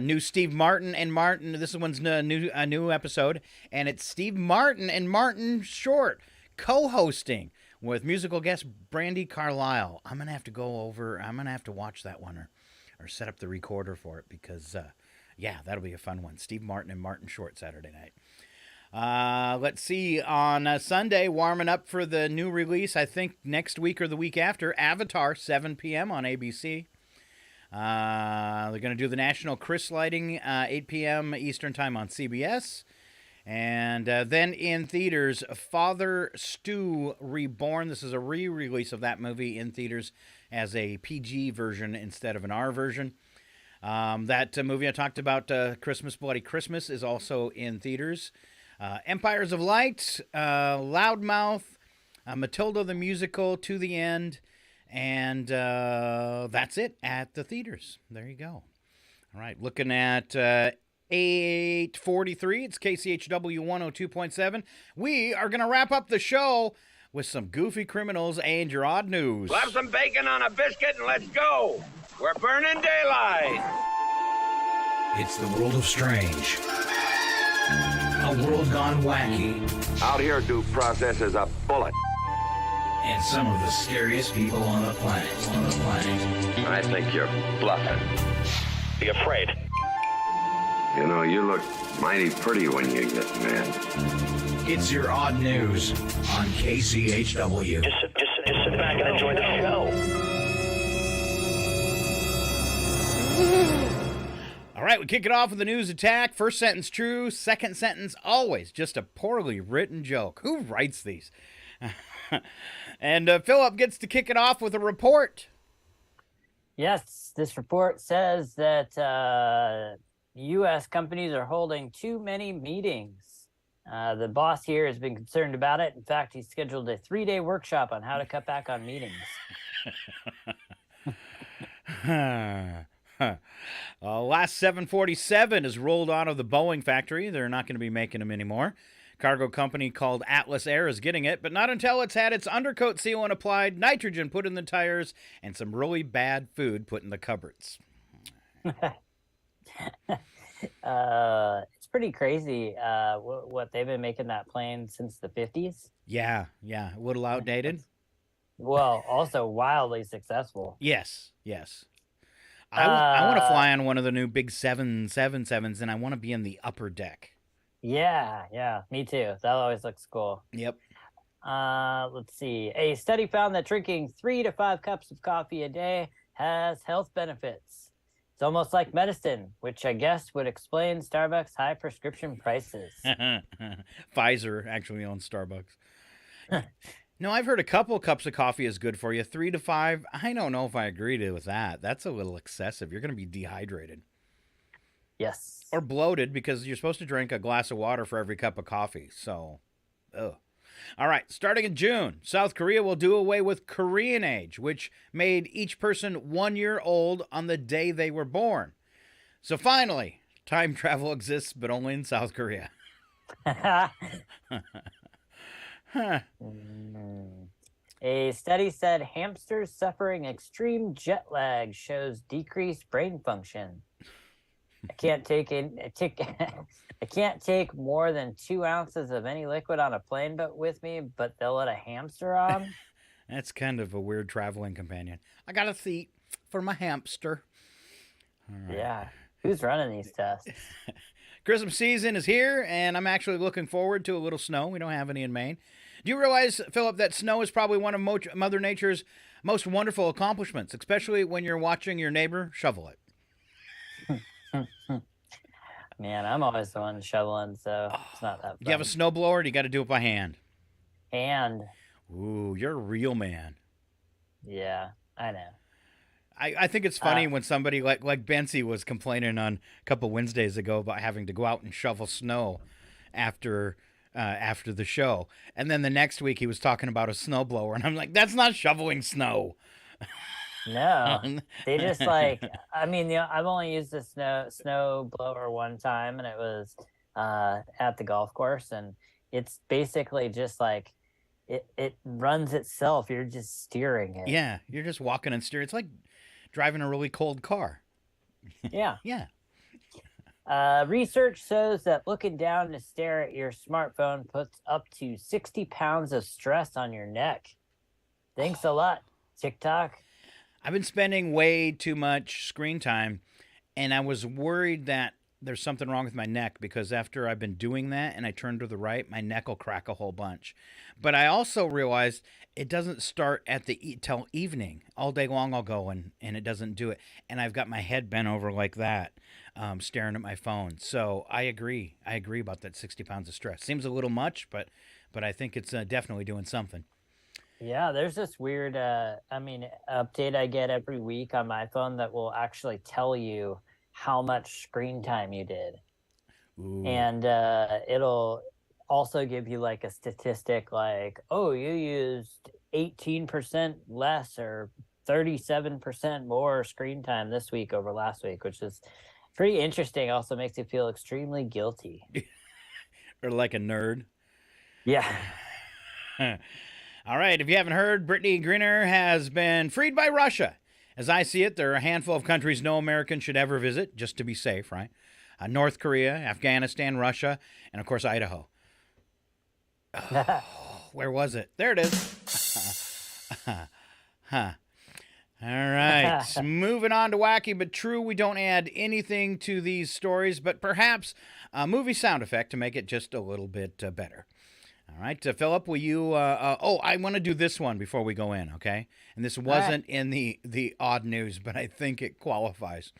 New Steve Martin and Martin. This one's a new episode, and it's Steve Martin and Martin Short co-hosting with musical guest Brandi Carlile. I'm gonna have to watch that one or set up the recorder for it because that'll be a fun one. Steve Martin and Martin Short Saturday night. Let's see, on Sunday, warming up for the new release, I think next week or the week after, Avatar, 7 p.m. on ABC. They're going to do the National Chris Lighting, 8 p.m. Eastern Time on CBS. And then in theaters, Father Stu Reborn. This is a re-release of that movie in theaters as a PG version instead of an R version. That movie I talked about, Christmas Bloody Christmas, is also in theaters. Empires of Light, Loudmouth, Matilda the Musical, To the End, and that's it at the theaters. There you go. All right, looking at 8:43. It's KCHW 102.7. We are going to wrap up the show with some goofy criminals and your odd news. Slap some bacon on a biscuit and let's go. We're burning daylight. It's the world of strange. A world gone wacky. Out here, due process is a bullet. And some of the scariest people on the planet. I think you're bluffing. Be afraid. You know, you look mighty pretty when you get mad. It's your odd news on KCHW. Just sit back and enjoy the show. All right, we kick it off with the news attack. First sentence true, second sentence always just a poorly written joke. Who writes these? And Philip gets to kick it off with a report. Yes, this report says that U.S. companies are holding too many meetings. The boss here has been concerned about it. In fact, he scheduled a 3-day workshop on how to cut back on meetings. Last 747 is rolled out of the Boeing factory. They're not going to be making them anymore. Cargo company called Atlas Air is getting it, but not until it's had its undercoat sealant applied, nitrogen put in the tires, and some really bad food put in the cupboards. It's pretty crazy what they've been making that plane since the 50s. Yeah, a little outdated. Well, also wildly successful. Yes. I want to fly on one of the new big 777s, and I want to be in the upper deck. Yeah, me too. That always looks cool. Yep. Let's see. A study found that drinking 3 to 5 cups of coffee a day has health benefits. It's almost like medicine, which I guess would explain Starbucks' high prescription prices. Pfizer actually owns Starbucks. No, I've heard a couple cups of coffee is good for you. 3 to 5, I don't know if I agree with that. That's a little excessive. You're going to be dehydrated. Yes. Or bloated, because you're supposed to drink a glass of water for every cup of coffee. So, ugh. All right, starting in June, South Korea will do away with Korean age, which made each person 1 year old on the day they were born. So finally, time travel exists, but only in South Korea. A study said hamsters suffering extreme jet lag shows decreased brain function. I can't take more than 2 ounces of any liquid on a plane but with me, but they'll let a hamster on. That's kind of a weird traveling companion. I got a seat for my hamster. Right. Yeah. Who's running these tests? Christmas season is here, and I'm actually looking forward to a little snow. We don't have any in Maine. Do you realize, Philip, that snow is probably one of Mother Nature's most wonderful accomplishments, especially when you're watching your neighbor shovel it? Man, I'm always the one shoveling, so it's not that fun. Do you have a snowblower, or do you got to do it by hand? Hand. Ooh, you're a real man. Yeah, I know. I think it's funny when somebody like Bency was complaining on a couple Wednesdays ago about having to go out and shovel snow after the show, and then the next week he was talking about a snowblower, and I'm like, that's not shoveling snow. No, they just like, I mean, I've only used the snow blower one time, and it was at the golf course, and it's basically just like it runs itself. You're just steering it. Yeah, you're just walking and steering. It's like driving a really cold car. Yeah. Yeah. Research shows that looking down to stare at your smartphone puts up to 60 pounds of stress on your neck. Thanks a lot, TikTok. I've been spending way too much screen time, and I was worried that there's something wrong with my neck because after I've been doing that and I turn to the right, my neck will crack a whole bunch. But I also realized it doesn't start at till evening. All day long I'll go and it doesn't do it. And I've got my head bent over like that, staring at my phone. So I agree. I agree about that 60 pounds of stress. Seems a little much, but I think it's definitely doing something. Yeah, there's this weird, update I get every week on my phone that will actually tell you how much screen time you did. Ooh. And it'll also give you like a statistic like, oh, you used 18% less or 37% more screen time this week over last week, which is pretty interesting. Also makes you feel extremely guilty. Or like a nerd. Yeah. All right, if you haven't heard, Brittany Griner has been freed by Russia. As I see it, there are a handful of countries no American should ever visit, just to be safe, right? North Korea, Afghanistan, Russia, and, of course, Idaho. Oh, where was it? There it is. All right, moving on to Wacky But True. We don't add anything to these stories, but perhaps a movie sound effect to make it just a little bit better. All right, Philip, will you, I want to do this one before we go in, okay? And this wasn't in the odd news, but I think it qualifies.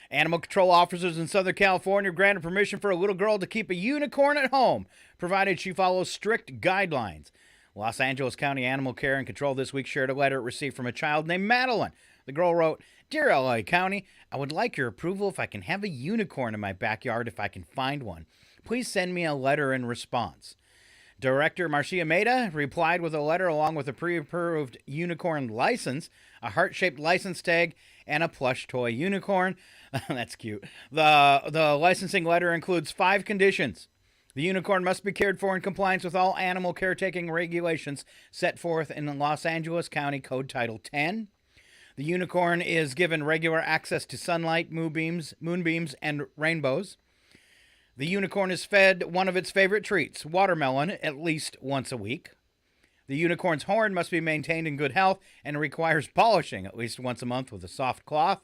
Animal control officers in Southern California granted permission for a little girl to keep a unicorn at home, provided she follows strict guidelines. Los Angeles County Animal Care and Control this week shared a letter it received from a child named Madeline. The girl wrote, "Dear LA County, I would like your approval if I can have a unicorn in my backyard if I can find one. Please send me a letter in response." Director Marcia Meda replied with a letter along with a pre-approved unicorn license, a heart-shaped license tag, and a plush toy unicorn. That's cute. The licensing letter includes 5 conditions. The unicorn must be cared for in compliance with all animal caretaking regulations set forth in the Los Angeles County Code Title 10. The unicorn is given regular access to sunlight, moonbeams, and rainbows. The unicorn is fed one of its favorite treats, watermelon, at least once a week. The unicorn's horn must be maintained in good health and requires polishing at least once a month with a soft cloth.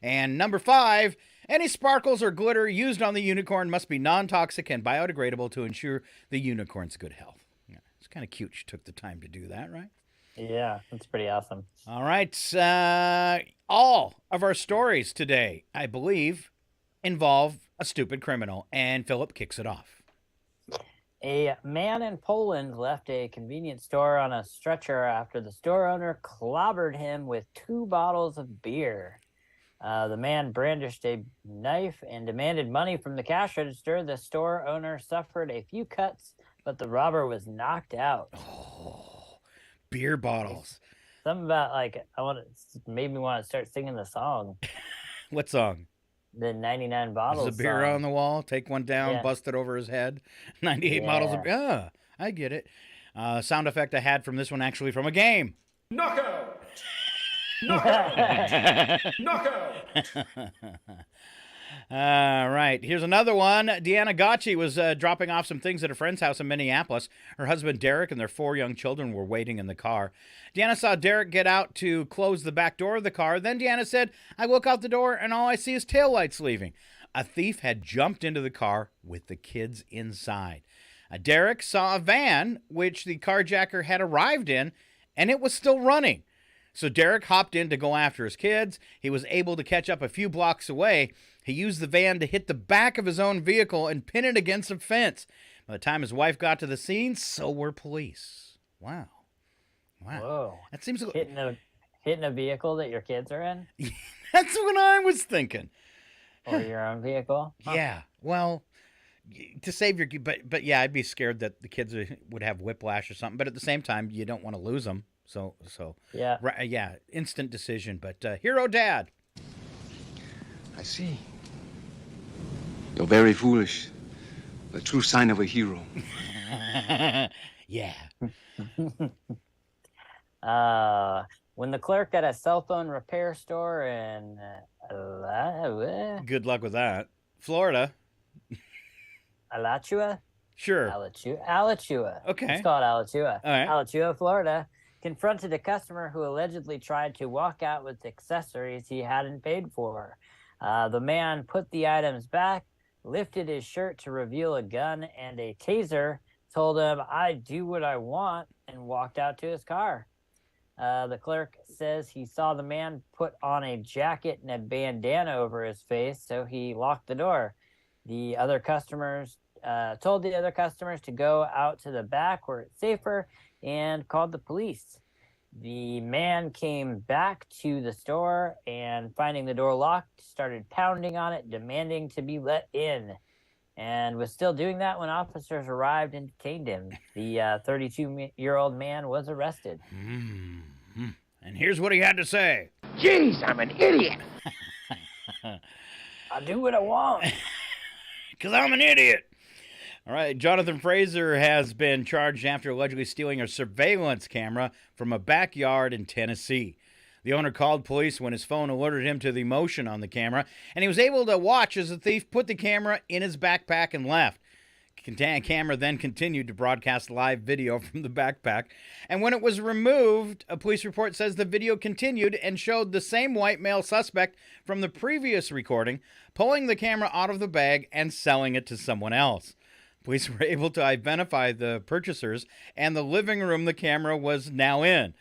And number 5, any sparkles or glitter used on the unicorn must be non-toxic and biodegradable to ensure the unicorn's good health. Yeah, it's kind of cute she took the time to do that, right? Yeah, that's pretty awesome. All right. All of our stories today, I believe, involve a stupid criminal, and Philip kicks it off. A man in Poland left a convenience store on a stretcher after the store owner clobbered him with 2 bottles of beer. The man brandished a knife and demanded money from the cash register. The store owner suffered a few cuts, but the robber was knocked out. Oh, beer bottles. Something about, like, made me want to start singing the song. What song? The 99 bottles. There's a beer song. on the wall. Take one down, bust it over his head. 98 bottles of beer. Yeah, I get it. Sound effect I had from this one, actually, from a game. Knockout! Knockout! Knockout! All right, here's another one. Deanna Gacci was dropping off some things at a friend's house in Minneapolis. Her husband, Derek, and their 4 young children were waiting in the car. Deanna saw Derek get out to close the back door of the car. Then Deanna said, "I look out the door, and all I see is taillights leaving." A thief had jumped into the car with the kids inside. Derek saw a van, which the carjacker had arrived in, and it was still running. So Derek hopped in to go after his kids. He was able to catch up a few blocks away. He used the van to hit the back of his own vehicle and pin it against a fence. By the time his wife got to the scene, so were police. Wow. Whoa. That seems hitting Hitting a vehicle that your kids are in? That's what I was thinking. Or your own vehicle? Huh. Yeah. Well, to save your... But yeah, I'd be scared that the kids would have whiplash or something. But at the same time, you don't want to lose them. So yeah. Yeah, instant decision. But hero dad. I see. You're very foolish. The true sign of a hero. Yeah. When the clerk at a cell phone repair store in Good luck with that. Florida. Alachua? Sure. Alachua. Okay. Let's call it Alachua. All right. Alachua, Florida, confronted a customer who allegedly tried to walk out with accessories he hadn't paid for. The man put the items back, lifted his shirt to reveal a gun and a taser, told him, "I do what I want," and walked out to his car. The clerk says he saw the man put on a jacket and a bandana over his face, so he locked the door. The other customers told the other customers to go out to the back where it's safer and called the police. The man came back to the store and, finding the door locked, started pounding on it, demanding to be let in, and was still doing that when officers arrived and detained him. The 32-year-old man was arrested. Mm-hmm. And here's what he had to say. Jeez, I'm an idiot. I do what I want. Because I'm an idiot. All right, Jonathan Fraser has been charged after allegedly stealing a surveillance camera from a backyard in Tennessee. The owner called police when his phone alerted him to the motion on the camera, and he was able to watch as the thief put the camera in his backpack and left. The camera then continued to broadcast live video from the backpack, and when it was removed, a police report says the video continued and showed the same white male suspect from the previous recording pulling the camera out of the bag and selling it to someone else. Police were able to identify the purchasers and the living room the camera was now in.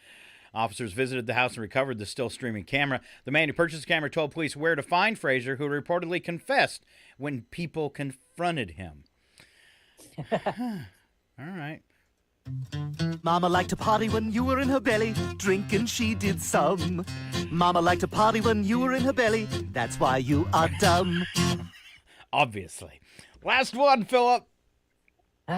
Officers visited the house and recovered the still streaming camera. The man who purchased the camera told police where to find Fraser, who reportedly confessed when people confronted him. All right. Mama liked to party when you were in her belly, drinking she did some. Mama liked to party when you were in her belly, that's why you are dumb. Obviously. Last one, Philip. When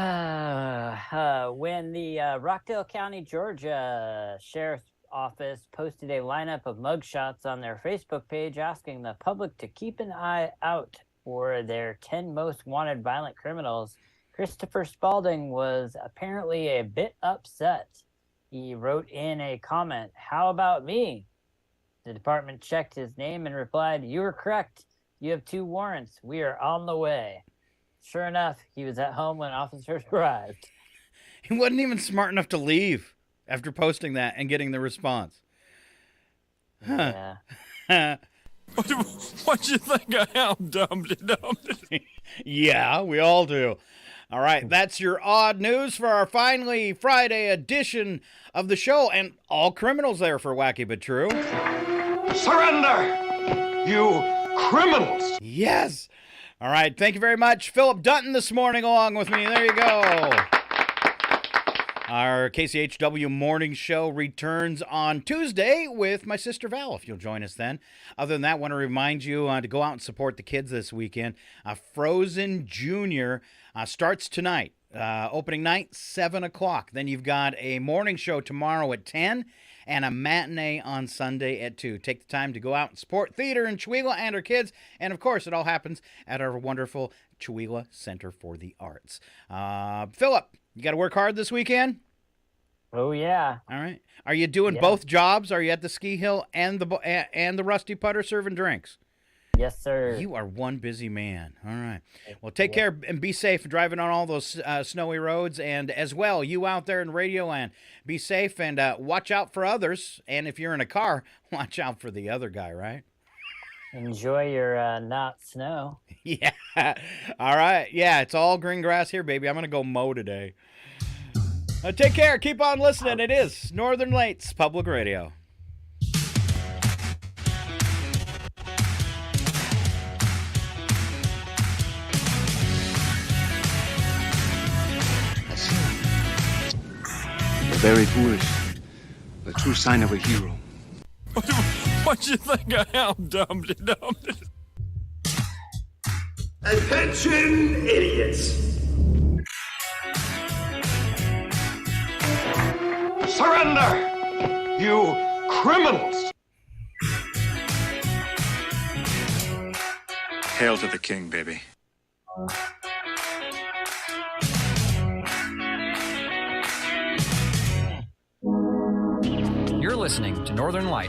the Rockdale County, Georgia Sheriff's Office posted a lineup of mugshots on their Facebook page asking the public to keep an eye out for their 10 most wanted violent criminals, Christopher Spaulding was apparently a bit upset. He wrote in a comment, "How about me?" The department checked his name and replied, "You are correct. You have 2 warrants. We are on the way." Sure enough, he was at home when officers arrived. He wasn't even smart enough to leave after posting that and getting the response. Huh. Yeah. What do you think I am, Dumpty? Yeah, we all do. All right, that's your odd news for our finally Friday edition of the show. And all criminals there for Wacky But True. Surrender, you criminals! Yes. All right, thank you very much. Philip Dutton this morning along with me. There you go. Our KCHW morning show returns on Tuesday with my sister Val, if you'll join us then. Other than that, I want to remind you to go out and support the kids this weekend. Frozen Junior starts tonight. Opening night, 7 o'clock. Then you've got a morning show tomorrow at 10 and a matinee on Sunday at 2. Take the time to go out and support theater in Chewelah and our kids. And, of course, it all happens at our wonderful Chewelah Center for the Arts. Philip, you got to work hard this weekend? Oh, yeah. All right. Are you doing both jobs? Are you at the ski hill and the Rusty Putter serving drinks? Yes, sir. You are one busy man. All right. Well, take care and be safe driving on all those snowy roads. And as well, you out there in Radio Land, be safe and watch out for others. And if you're in a car, watch out for the other guy, right? Enjoy your not snow. Yeah. All right. Yeah, it's all green grass here, baby. I'm going to go mow today. Take care. Keep on listening. It is Northern Lights Public Radio. You're very foolish. The true sign of a hero. What you think I am, Dumpty Dumpty? Attention, idiots! Surrender, you criminals! Hail to the king, baby. You're listening to Northern Lights